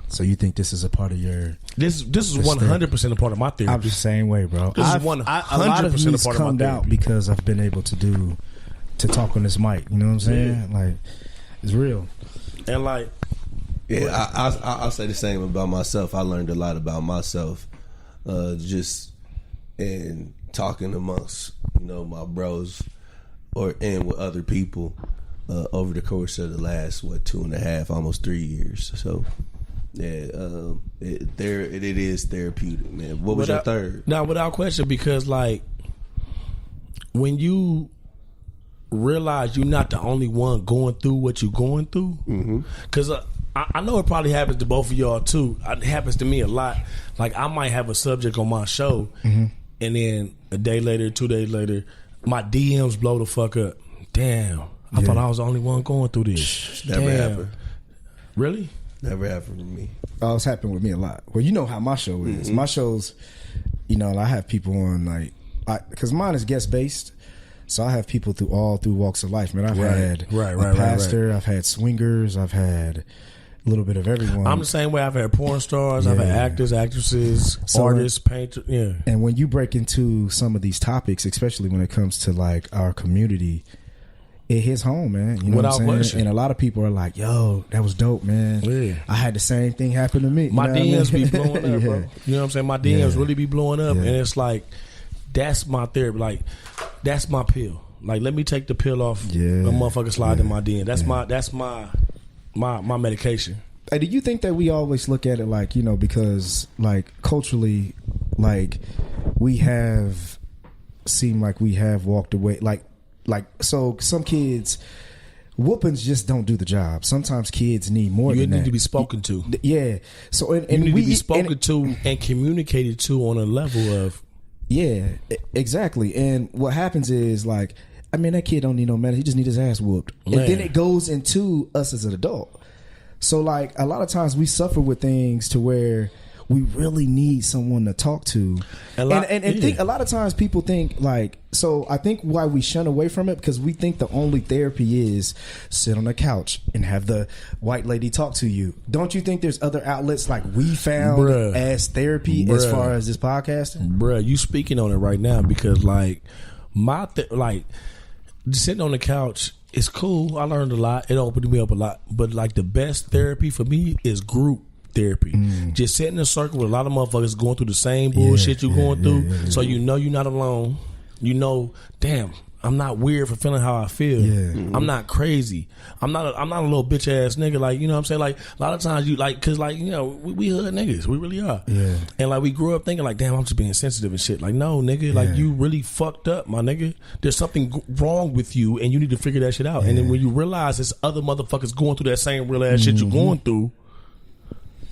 So you think this is a part of your? This is 100% a part of my therapy. I'm the same way, bro. This is A lot of 100% me's a part of my come out therapy. because I've been able to talk on this mic. You know what I'm saying? Like, it's real. And like, Yeah, I'll say the same about myself. I learned a lot about myself just in talking amongst, you know, my bros and with other people over the course of the last 2.5, almost 3 years. So yeah, it is therapeutic, man. What was your third? Now, without question, because like when you realize you're not the only one going through what you're going through, because I know it probably happens to both of y'all too. It happens to me a lot. Like, I might have a subject on my show, and then a day later, 2 days later, my DMs blow the fuck up. Damn, I thought I was the only one going through this. Never happened. Really? Never happened with me. Oh, it's happened with me a lot. Well, you know how my show is. My shows, you know, I have people on like, because mine is guest based. So I have people through walks of life, man. I've had a pastor, I've had swingers, I've had a little bit of everyone. I'm the same way. I've had porn stars, I've had actors, actresses, artists, painters. Yeah. And when you break into some of these topics, especially when it comes to like our community, it hits home, man. You know Without what I'm saying? question. And a lot of people are like, "Yo, that was dope, man. Yeah. I had the same thing happen to me." My You know what I DMs mean? be blowing up, bro. Yeah. You know what I'm saying? My DMs really be blowing up, Yeah. and it's like, that's my therapy. Like, that's my pill. Like, let me take the pill off. Yeah. A motherfucker slide in my DM. That's my medication. Hey, do you think that we always look at it like, you know, because like culturally, like we have seemed like we have walked away, like so some kids. Whoopings just don't do the job. Sometimes kids need more You than need that. to be spoken to. Yeah. So and You need we to be spoken and- to and communicated to on a level of. Yeah, exactly. And what happens is like, I mean, that kid don't need no medicine. He just need his ass whooped. Man. And then it goes into us as an adult. So like a lot of times we suffer with things to where we really need someone to talk to. Think a lot of times people think like, so I think why we shun away from it because we think the only therapy is sit on the couch and have the white lady talk to you. Don't you think there's other outlets like we found Bruh. as therapy as far as this podcasting? Bruh, you speaking on it right now because like sitting on the couch is cool. I learned a lot. It opened me up a lot. But like the best therapy for me is group therapy. Just sitting in a circle with a lot of motherfuckers going through the same bullshit you're going through. So you know you're not alone. You know, damn, I'm not weird for feeling how I feel. Yeah. I'm not crazy. I'm not a little bitch ass nigga. Like, you know what I'm saying? Like, a lot of times you like, cause like, you know, we hood niggas. We really are. Yeah. And like, we grew up thinking like, damn, I'm just being sensitive and shit. Like, no, nigga, like you really fucked up, my nigga. There's something wrong with you and you need to figure that shit out. And then when you realize there's other motherfuckers going through that same real ass shit you're going through,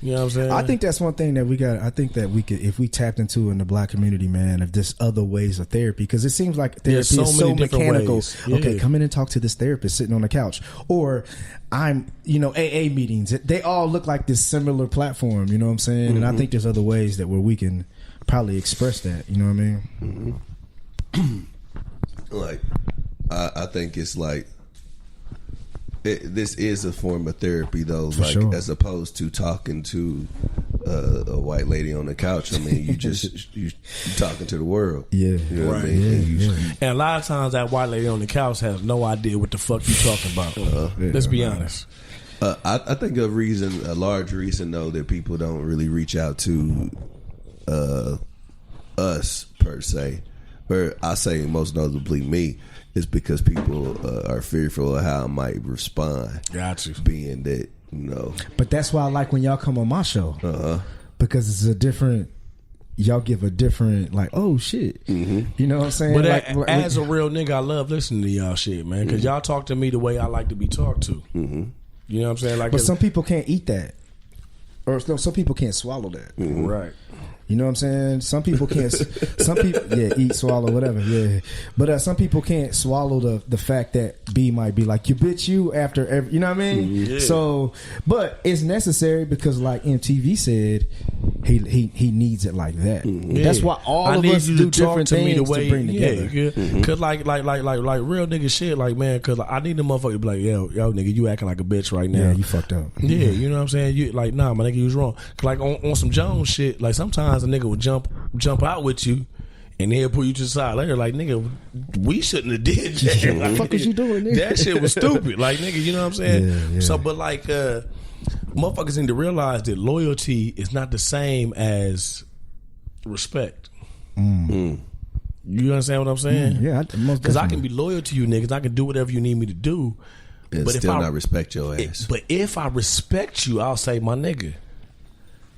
you know what I'm saying? I think that's one thing that we got. I think that we could, if we tapped into in the black community, man, if there's other ways of therapy, because it seems like therapy There's so is so many different mechanical. ways. Yeah. Okay, come in and talk to this therapist sitting on the couch, or I'm, you know, AA meetings. They all look like this similar platform. You know what I'm saying? And I think there's other ways that where we can probably express that. You know what I mean? Like, I think it's like this is a form of therapy, though. For like, sure. as opposed to talking to a white lady on the couch. I mean, you talking to the world. Yeah. You know what I Right. mean? Yeah, and a lot of times that white lady on the couch has no idea what the fuck you talking about. Let's be honest. I think a large reason, though, that people don't really reach out to us per se, or I say most notably me, is because people are fearful of how I might respond. Got you. Being that, you know. But that's why I like when y'all come on my show, because it's a different. Y'all give a different, like, oh shit, you know what I'm saying? But like, as a real nigga, I love listening to y'all shit, man, because y'all talk to me the way I like to be talked to. You know what I'm saying? Like, but some people can't eat that, or no, some people can't swallow that. right. You know what I'm saying? Some people can't. Some people, eat, swallow, whatever. Yeah, but some people can't swallow the fact that B might be like, you bitch you after every. You know what I mean? Yeah. So, but it's necessary because, like MTV said, he needs it like that. That's why all of us do different things to bring together. Cause like real nigga shit, like, man, cause like, I need the motherfucker to be like, yo nigga, you acting like a bitch right now. Yeah, you fucked up. Yeah, you know what I'm saying? You like, nah, my nigga, you was wrong. 'Cause like on some Jones shit, like sometimes a nigga would jump out with you and they'll pull you to the side later, like, nigga, we shouldn't have did that. What the Like, fuck is you doing, nigga? That shit was stupid. Like, nigga, you know what I'm saying? Yeah. So, but like, motherfuckers need to realize that loyalty is not the same as respect. You understand what I'm saying? Yeah, because I can be loyal to you, niggas. I can do whatever you need me to do. And But if still I- not respect your ass. But if I respect you, I'll say, my nigga,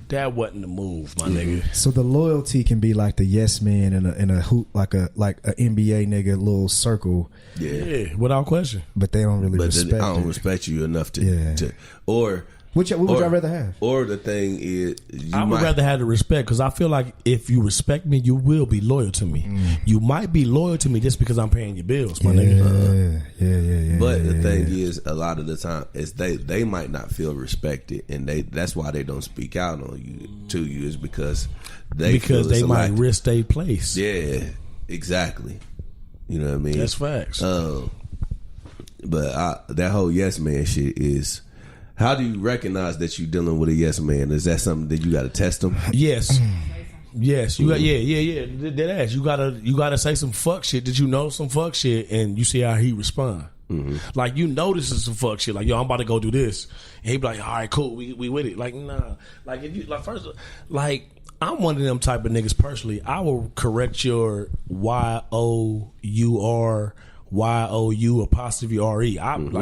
that wasn't the move, my nigga. So the loyalty can be like the yes man in a hoop, like a NBA nigga little circle, Yeah, without question. but they don't really But respect then I don't it. respect you enough to, Yeah. or What would y'all rather have? Or the thing is, I would rather have the respect because I feel like if you respect me, you will be loyal to me. You might be loyal to me just because I'm paying your bills, my nigga. Yeah. But the thing is, a lot of the time, is they might not feel respected, and that's why they don't speak out on you to you is because they feel Because they it's a might lack- risk their place. Yeah, exactly. You know what I mean? That's facts. But that whole yes man shit is. How do you recognize that you're dealing with a yes man? Is that something that you got to test them? Yes. Yes, you got Dead ass. You gotta say some fuck shit that you know some fuck shit, and you see how he respond. Like you know this is some fuck shit. Like yo, I'm about to go do this, and he be like, all right, cool, we with it. Like nah, like if you like first, like I'm one of them type of niggas personally. I will correct your YOUR like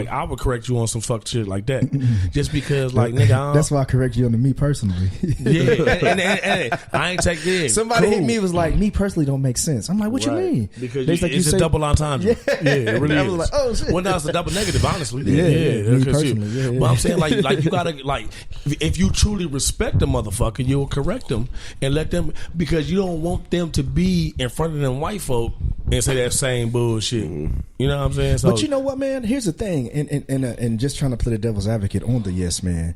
I would correct you on some fuck shit like that, just because like nigga. That's why I correct you on me personally. and I ain't take this. Somebody hit me was like, me personally don't make sense. I'm like, what you mean? Because like, it's a double entendre. Yeah, it really I is. was like, oh shit. Well, no, it's a double negative, honestly. Yeah, me personally. But I'm saying like you gotta like if you truly respect the motherfucker, you'll correct them and let them, because you don't want them to be in front of them white folk and say that same bullshit. You know what I'm saying? So, but you know what, man? Here's the thing, and just trying to play the devil's advocate on the yes man.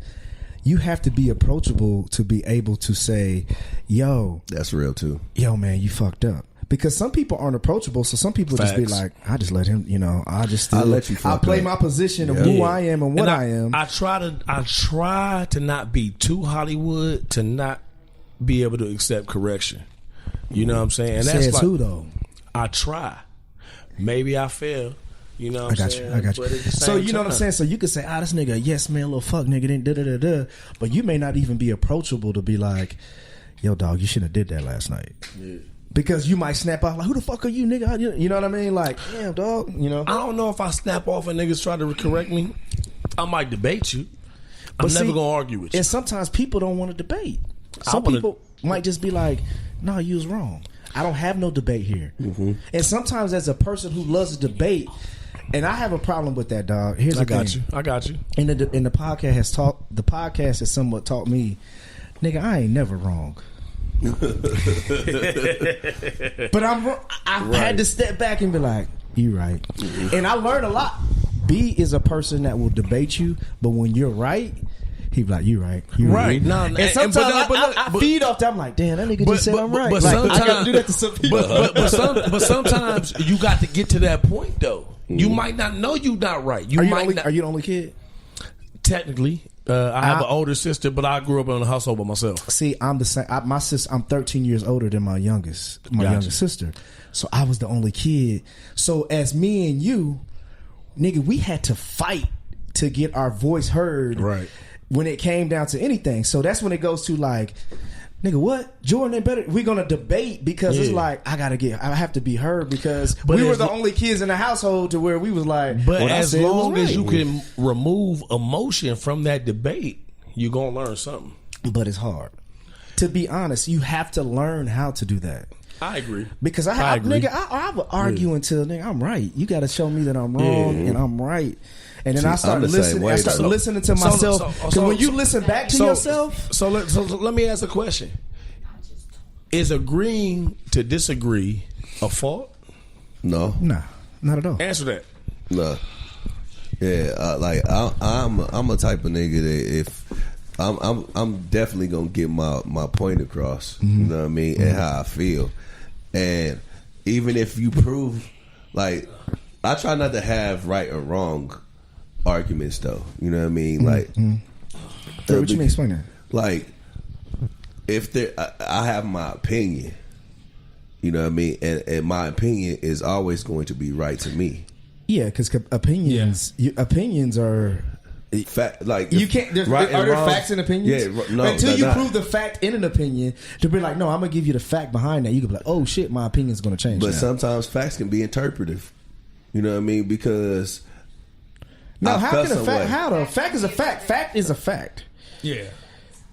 You have to be approachable to be able to say, yo, that's real too. Yo, man, you fucked up. Because some people aren't approachable, so some people just be like, I just let him, I let you fuck play up. my position of who I am and what I am. I try to not be too Hollywood to not be able to accept correction. You know what I'm saying? And that's Says like, who though? I try. Maybe I fail. You know what I'm saying? I got you. So you know what I'm saying? So you could say, this nigga, yes man, little fuck nigga, then da. But you may not even be approachable to be like, yo dog, you shouldn't have did that last night. Yeah. Because you might snap off like, who the fuck are you, nigga? You know what I mean? Like, damn dog, I don't know if I snap off and niggas try to correct me. I might debate you. I'm never gonna argue with you. And sometimes people don't want to debate. Some people might just be like, no, you was wrong. I don't have no debate here. And sometimes as a person who loves to debate, and I have a problem with that, dog. Here's the thing. I got you. And the podcast has somewhat taught me, nigga, I ain't never wrong. But I've had to step back and be like, you right. And I learned a lot. B is a person that will debate you, but when you're right, he be like, you right. You right. No, and sometimes I feed off that. I'm like, damn, that nigga just said I'm right. But like, I gotta do that to some people. But sometimes you got to get to that point though. You might not know you not right. Are you the only kid? Technically, I have an older sister, but I grew up in a household by myself. See, I'm the same. My sister, I'm 13 years older than my youngest sister. So I was the only kid. So as me and you, nigga, we had to fight to get our voice heard. Right. When it came down to anything. So that's when it goes to like, nigga, what? Jordan ain't better. We're gonna debate because it's like I have to be heard because we were the only kids in the household to where we was like. But as long as you can remove emotion from that debate, you're gonna learn something. But it's hard. To be honest, you have to learn how to do that. I agree. Because I would argue until nigga I'm right. You got to show me that I'm wrong and I'm right. And then I started listening. I started listening to myself. Because when you listen back to yourself, so let me ask a question: is agreeing to disagree a fault? No, nah, not at all. Answer that. No. Yeah, like I'm a type of nigga that if I'm definitely gonna get my point across. You know what I mean, and how I feel. And even if you prove, like, I try not to have right or wrong arguments though. You know what I mean? Like, what you mean? Explain that. Like, if I have my opinion, you know what I mean, and my opinion is always going to be right to me. Yeah, because opinions are fact. Like, you can't. Are there facts and opinions? Yeah, no. Until you prove the fact in an opinion, to be like, no, I'm gonna give you the fact behind that. You can be like, oh shit, my opinion's gonna change. But now. sometimes facts can be interpretive. You know what I mean? Because no, how can a fact? How though? Fact is a fact. Fact is a fact. Yeah.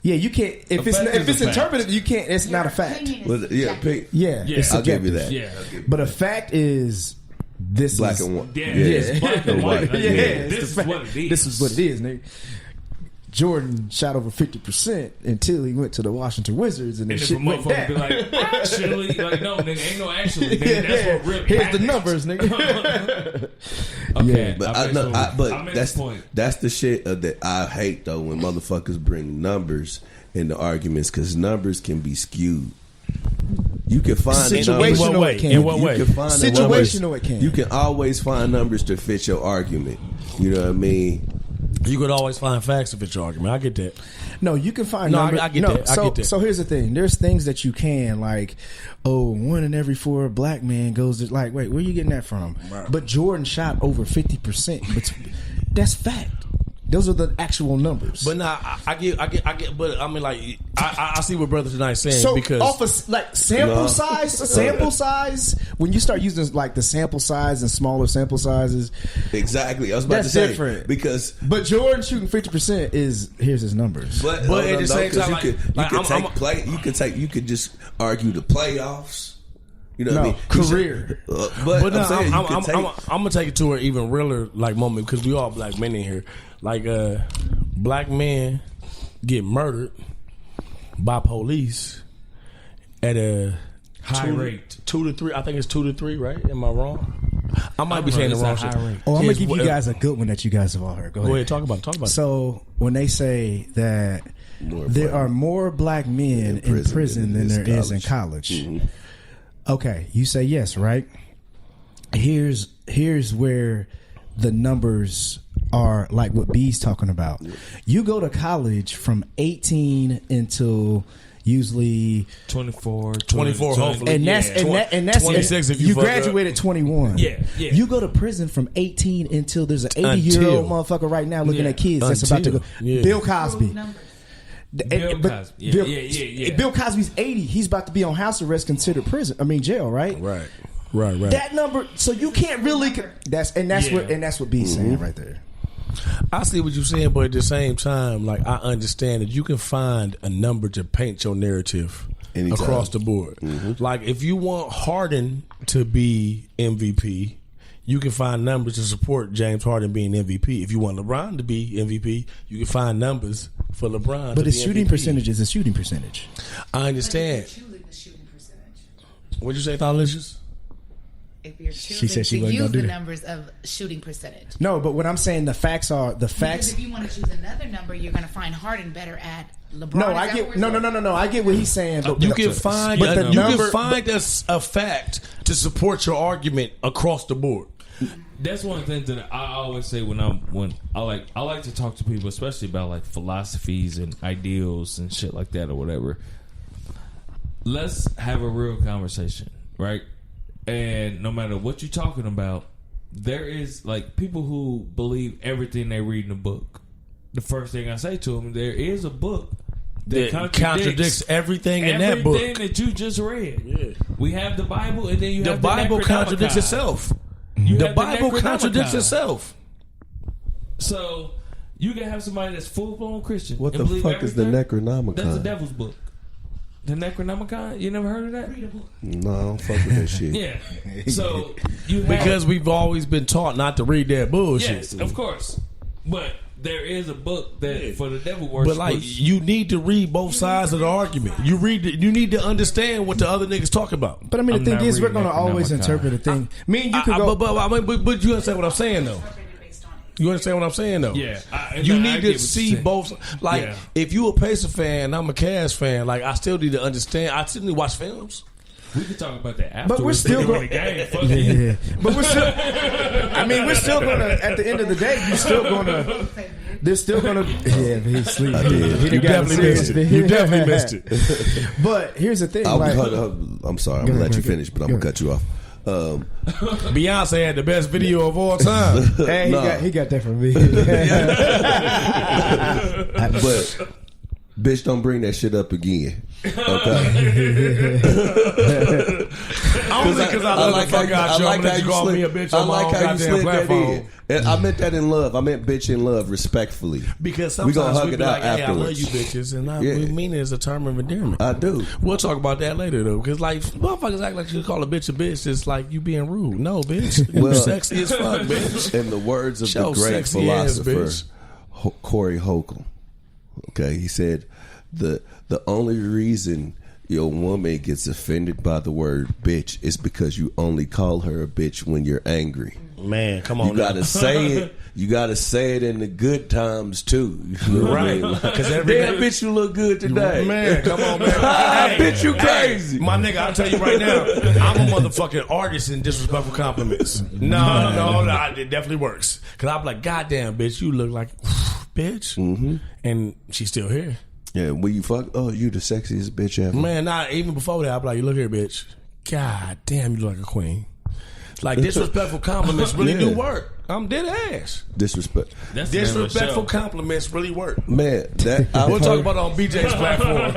Yeah, you can't. If it's interpreted, you can't. It's not a fact. It's I'll give you that. Yeah, but a fact is this black is and white. Yeah, black and white. This is what it is. This is what it is, nigga. Jordan shot over 50% until he went to the Washington Wizards, and then shit went down. Be like, actually, like, no, nigga, ain't no actually. Nigga, that's what really Here's happened. The numbers, nigga. Okay, but that's the shit that I hate though when motherfuckers bring numbers into arguments because numbers can be skewed. You can find situational. way? It can. In what way? You can find the Situational. numbers. It can. You can always find numbers to fit your argument. You know what I mean? You could always find facts to fit your argument. I get that. No, you can find. No, numbers. I get that. I get that. So here's the thing. There's things that you can like. Oh, 1 in every 4 black men goes to like. Wait, where are you getting that from? Right. But Jordan shot over 50%. But that's fact. Those are the actual numbers. But nah, I get. But I mean, like, I see what Brotha2DaKnight saying So because off of like sample size, when you start using like the sample size and smaller sample sizes, Exactly. I was about That's to say different. because. but Jordan shooting 50% is here's his numbers. But at the same time, you could just argue the playoffs. You know No, what I mean? career. But no, I'm saying I'm gonna take it to an even realer like moment because we all black men in here. Like black men get murdered by police at a High rate. 2 to 3. I think it's 2 to 3. Right? Am I wrong? I might be saying the It's wrong a shit. high rate. Oh, I'm gonna Here's give you what- guys a good one that you guys have all heard. Go Go ahead. ahead, talk about it. So when they say that there are more black men in prison than there is in college, okay, you say yes, right? Here's where the numbers are like what B's talking about. You go to college from 18 until usually 24, 24, hopefully. and that's and that's 26 if you fuck graduate at 21. Yeah. You go to prison from 18 until there's an 80-year-old motherfucker right now looking at kids that's about to go. Yeah. Bill Cosby. Bill Cosby. Yeah. Bill Cosby's 80. He's about to be on house arrest, considered jail, right? Right. That number. So you can't really. That's what B's saying right there. I see what you're saying, but at the same time, like I understand that you can find a number to paint your narrative Anytime. across the board. Like if you want Harden to be MVP, you can find numbers to support James Harden being MVP. If you want LeBron to be MVP, you can find numbers for LeBron. But to his be shooting MVP. percentage is a shooting percentage. I understand. Choosing the shooting percentage. What'd you say, Thalicious? If you're She said choosing she to wasn't use gonna do the that. numbers of shooting percentage. No, but what I'm saying, the facts are the Because facts. if you want to choose another number, you're going to find Harden better at LeBron. No, Is I that get what we're saying? no. I get what he's saying. But You can find but the you number, can find a fact to support your argument across the board. That's one of the things that I always say when I like to talk to people, especially about like philosophies and ideals and shit like that or whatever. Let's have a real conversation, right? And no matter what you're talking about, there is like people who believe everything they read in a book. The first thing I say to them, there is a book that contradicts everything in that book. Everything that you just read. Yeah. We have the Bible, and then you The have Bible the contradicts Necronomicon. itself. You The have Bible Necronomicon. contradicts itself. So you can have somebody that's full blown Christian. What and the believe fuck is the everything. Necronomicon? That's the devil's book. The Necronomicon? You never heard of that? No, I don't fuck with that shit. Yeah. So you have, Because we've always been taught not to read that bullshit. yes, of course. But there is a book that for the devil worshippers. But like, you need to read both sides of the argument. You need to understand what the other niggas talk about. But I mean, I'm the thing not is, we're reading going to always Necronomicon. interpret a thing. Me and you could go. But you understand what I'm saying though. Based on it. You understand what I'm saying though. Yeah, You I need get to what you're see saying. both. Like, Yeah. if you a Pacer fan, and I'm a Cavs fan. Like, I still need to understand. I still need to watch films. We can talk about that afterwards. But we're still going going. to game. Fuck you. Yeah, but we're still. I mean, we're still going to. At the end of the day, you're still going to. They're still going to. Yeah, but he's sleeping. You definitely missed it. You definitely missed it. But here's the thing. I'm Like, sorry, I'm gonna let you finish, but I'm gonna cut you off. Beyonce had the best video of all time. hey, Nah. he got that from me. But bitch, don't bring that shit up again. Okay. Only because I love the fuck out you. I'm gonna let you call me a bitch on my own goddamn platform. And I meant that in love. I meant bitch in love, respectfully. Because we gonna sometimes hug we it be out like, hey, I love afterwards. you bitches. And Yeah. we mean it as a term of endearment. I do. We'll talk about that later, though. Because, like, motherfuckers act like you call a bitch. It's like you being rude. No, bitch. Well- You sexy as fuck, bitch. In the words of Show the great sexy ass, philosopher bitch. Corey Holcomb, okay, he said the only reason your woman gets offended by the word bitch is because you only call her a bitch when you're angry. Man, come on. You gotta say it. You gotta say it in the good times too. You know Right. Because damn, bitch, you look good today. Man, come on, man. I bitch, you crazy. My nigga, I'll tell you right now, I'm a motherfucking artist in disrespectful compliments. No, it definitely works. Because I'm like, goddamn, bitch, you look like, bitch. Mm-hmm. And she's still here. Yeah, when you fuck, oh, you the sexiest bitch ever. Man, not even before that, I'm like, look here, bitch. God damn, you look like a queen. Like, disrespectful compliments really do work. I'm dead ass. Disrespect. Disrespectful compliments really work. Man, we'll talk about it on BJ's platform.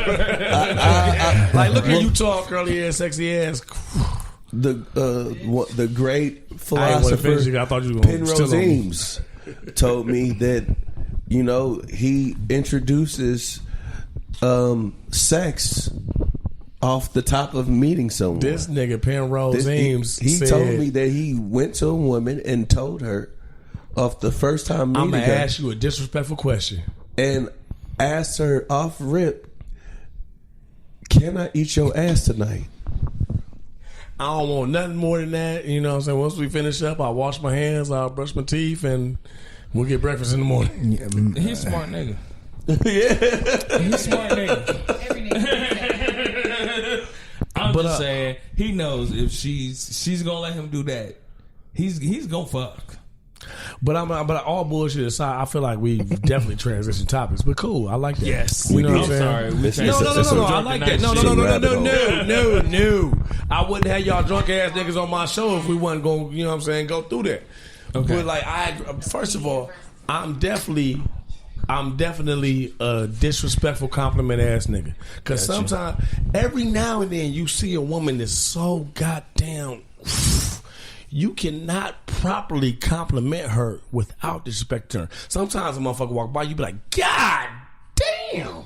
Like, look at you talk, curly ass, sexy ass. The great philosopher I thought you were Penrose Eames told me that, you know, he introduces sex off the top of meeting someone. This nigga Penrose Eames he told me that he went to a woman and told her off the first time meeting I'm gonna her, ask you a disrespectful question and asked her off rip, can I eat your ass tonight? I don't want nothing more than that. You know what I'm saying? Once we finish up, I'll wash my hands, I'll brush my teeth, and we'll get breakfast in the morning. He's a smart nigga. Yeah. He's a smart nigga. Every nigga. I'm just saying, he knows if she's gonna let him do that, he's gonna fuck. But all bullshit aside, I feel like we definitely transition topics. But cool, I like that. Yes, you know what I'm I'm saying? sorry. No, I like that. No. I wouldn't have y'all drunk ass niggas on my show if we wasn't going, you know what I'm saying, go through that. Okay. But like, first of all, I'm definitely a disrespectful compliment ass nigga. Because sometimes, every now and then, you see a woman that's so goddamn. You cannot properly compliment her without disrespecting her. Sometimes a motherfucker walk by, you be like, God damn,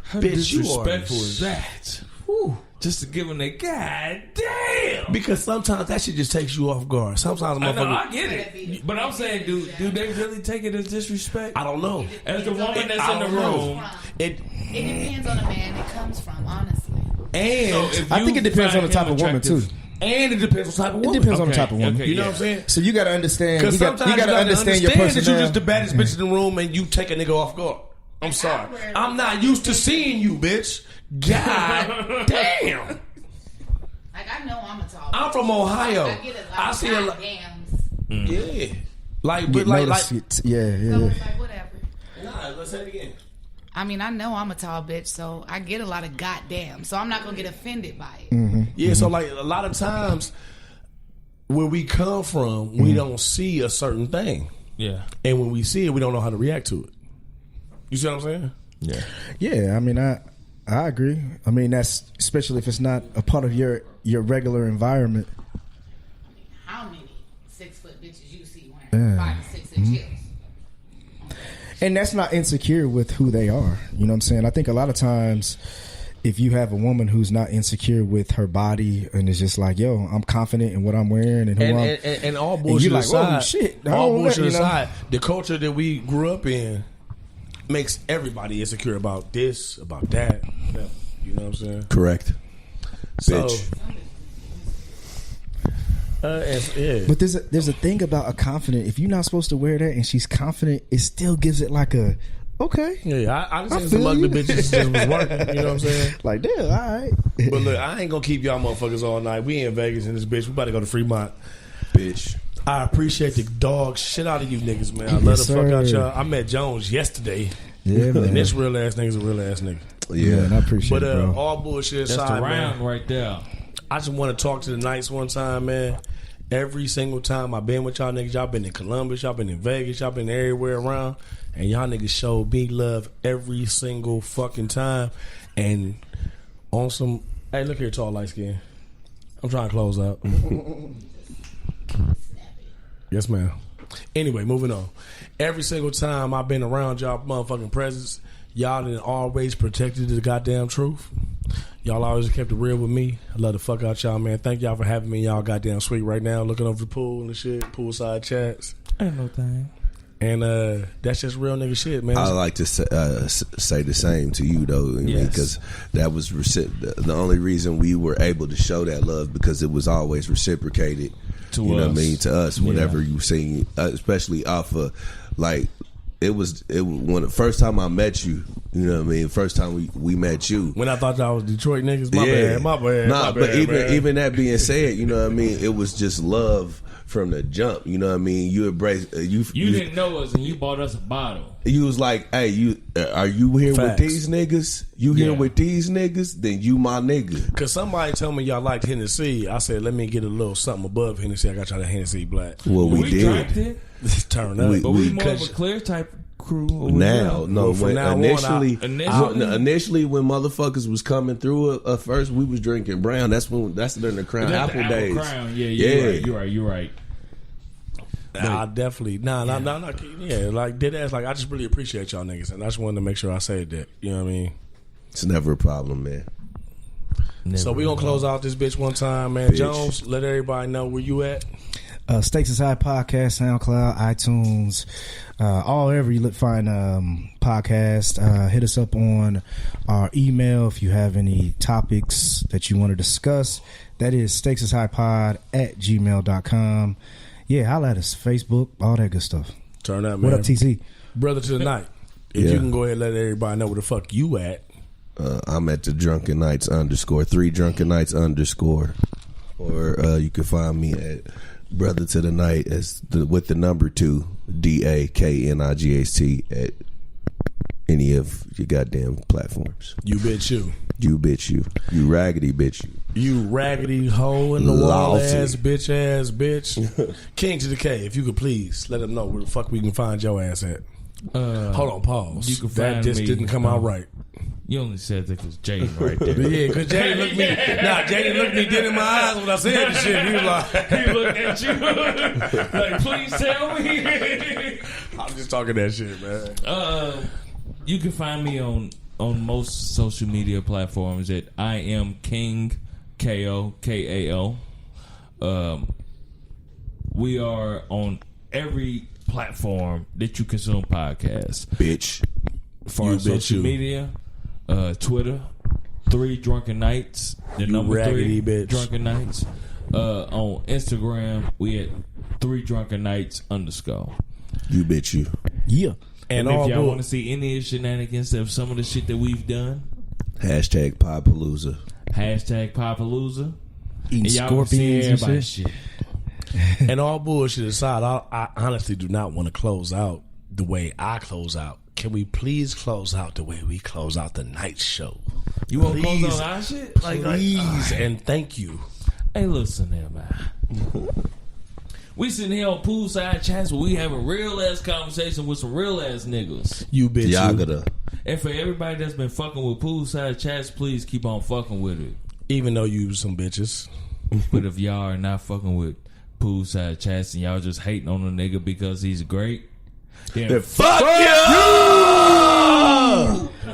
how bitch, you are disrespectful is that? Whew. Just to give them that God damn. Because sometimes that shit just takes you off guard. Sometimes a motherfucker. I get it, but I'm saying, do they really take it as disrespect? I don't know. As the woman that's in the room, it depends on the man it comes from, honestly. And so I think it depends on the type of woman too. And it depends on the type of woman. It depends on the type of woman. You know what I'm saying? So you got to understand. Because sometimes you got to understand your personality. that you just the baddest bitch in the room and you take a nigga off guard. I'm sorry. I'm not used to seeing you, bitch. God damn. Like, I know I'm a tall. I'm from Ohio. I get a lot I see a lot. Yeah. Like, but yeah. So it's like, whatever. Nah, let's say it again. I mean, I know I'm a tall bitch, so I get a lot of goddamn. So I'm not gonna get offended by it. Mm-hmm. Yeah, so like a lot of times where we come from, we don't see a certain thing. yeah. And when we see it, we don't know how to react to it. You see what I'm saying? Yeah. Yeah, I mean, I agree. I mean, that's especially if it's not a part of your regular environment. How many 6-foot bitches you see wearing 5 to 6 inch heels? And that's not insecure with who they are. You know what I'm saying? I think a lot of times if you have a woman who's not insecure with her body and is just like, yo, I'm confident in what I'm wearing and who I'm... And all bullshit like, aside, oh, shit. all bullshit aside, the culture that we grew up in makes everybody insecure about this, about that. You know what I'm saying? Correct. So, Bitch. yeah. But there's a thing about a confident. If you're not supposed to wear that and she's confident, it still gives it like a okay. Yeah, I I seen some feel ugly you. bitches that was working. You know what I'm saying? Like, damn, all right. But look, I ain't gonna keep y'all motherfuckers all night. We in Vegas in this bitch. We about to go to Fremont. Bitch. I appreciate the dog shit out of you niggas, man. I love Yes, the fuck out sir. y'all. I met Jones yesterday. Yeah, man. And this real ass nigga's a real ass nigga. Yeah. Man, I appreciate But it, bro. all bullshit That's aside, the round man, right there. I just want to talk to the Knights one time, man. Every single time I've been with y'all niggas, y'all been in Columbus, y'all been in Vegas, y'all been everywhere around, and y'all niggas show me love every single fucking time. And on some, hey, look here, tall light skin. I'm trying to close out. Yes, ma'am. Anyway, moving on. Every single time I've been around y'all motherfucking presence, y'all done always protected the goddamn truth. Y'all always kept it real with me. I love the fuck out y'all, man. Thank y'all for having me. Y'all goddamn sweet right now, looking over the pool and shit, poolside chats. Ain't no thing. And that's just real nigga shit, man. I like to say the same to you though, Yes. because that was the only reason we were able to show that love, because it was always reciprocated To you know what I us. mean, to us, whenever you sing, especially off of, like, it was when the first time I met you, you know what I mean, first time we met you. When I thought y'all was Detroit niggas, my bad. Nah, my but bad, man. even that being said, you know what I mean, it was just love from the jump. You know what I mean? You embraced You didn't know us, and you bought us a bottle. You was like, hey, are you here Facts. with these niggas? You here with these niggas? Then you my nigga. Cause somebody told me y'all liked Hennessy. I said, let me get a little something above Hennessy. I got y'all the Hennessy Black. Well, we drank did. it, Turn up. but we more of a clear type crew. Or Now, no, from when now on, initially when motherfuckers was coming through first, we was drinking brown. That's during the Crown That's Apple the days. Crown. Yeah, you're right. I definitely yeah, like dead ass. Like I just really appreciate y'all niggas, and I just wanted to make sure I said that. You know what I mean? It's never a problem, man. So we gonna close out this bitch one time, man. Jones, let everybody know where you at. Stakes is High Podcast, SoundCloud, iTunes, all ever you find podcast. Hit us up on our email if you have any topics that you want to discuss. That is stakesishighpod@gmail.com. Yeah, holla at us. Facebook, all that good stuff. Turn up, man. What up, TC? Brother to the night. If you can go ahead and let everybody know where the fuck you at. I'm at the Drunken Knights _ 3 Drunken Knights _ or you can find me at Brother2DaKnight with the number 2 DAKNIGHT at any of your goddamn platforms. You bitch you. You bitch you. You raggedy bitch you. You raggedy hoe in the wall Lousy. ass bitch. King to the K, if you could please let them know where the fuck we can find your ass at. Hold on, pause. You can that find just me, didn't come out right. You only said that because Jaden right there. Yeah, because Jaden looked me. Jaden looked me dead in my eyes when I said the shit. He was like, He looked at you like, please tell me. I'm just talking that shit, man. You can find me on most social media platforms at I am King KO. We are on every platform that you consume podcasts. Bitch. For our social media, Twitter, 3 Drunken Knights, the number raggedy 3 bitch. Drunken Knights. On Instagram, we at 3 Drunken Knights _. You bitch you. Yeah. And if y'all want to see any of the shenanigans of some of the shit that we've done, #Podpalooza. #Podpalooza. Eating And y'all can see scorpions and everybody's shit. And all bullshit aside, I honestly do not want to close out the way I close out. Can we please close out the way we close out the night show? You want to close on our shit? Please and thank you. Hey, listen here, man. We sitting here on poolside chats where we having real ass conversation with some real ass niggas. You bitch. Yagada. And for everybody that's been fucking with poolside chats, please keep on fucking with it. Even though you some bitches. But if y'all are not fucking with poolside chats and y'all just hating on a nigga because he's great, then Fuck you!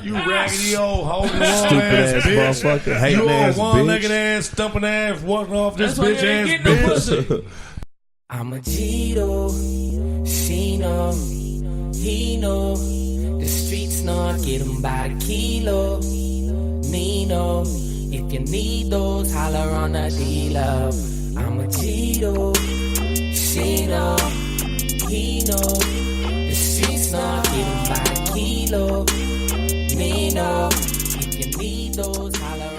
You raggedy old holding Stupid ass motherfucker. Hating You ass old one-legged bitch. ass, stumping ass, walking off this that's why bitch you ain't ass getting no bitch. pussy. I'm a Tito, she know, he know. The streets know I get 'em by the kilo. Nino, if you need those, holler on a dealer. I'm a Tito, she know, he know. The streets know I get 'em by the kilo. Nino, if you need those, holler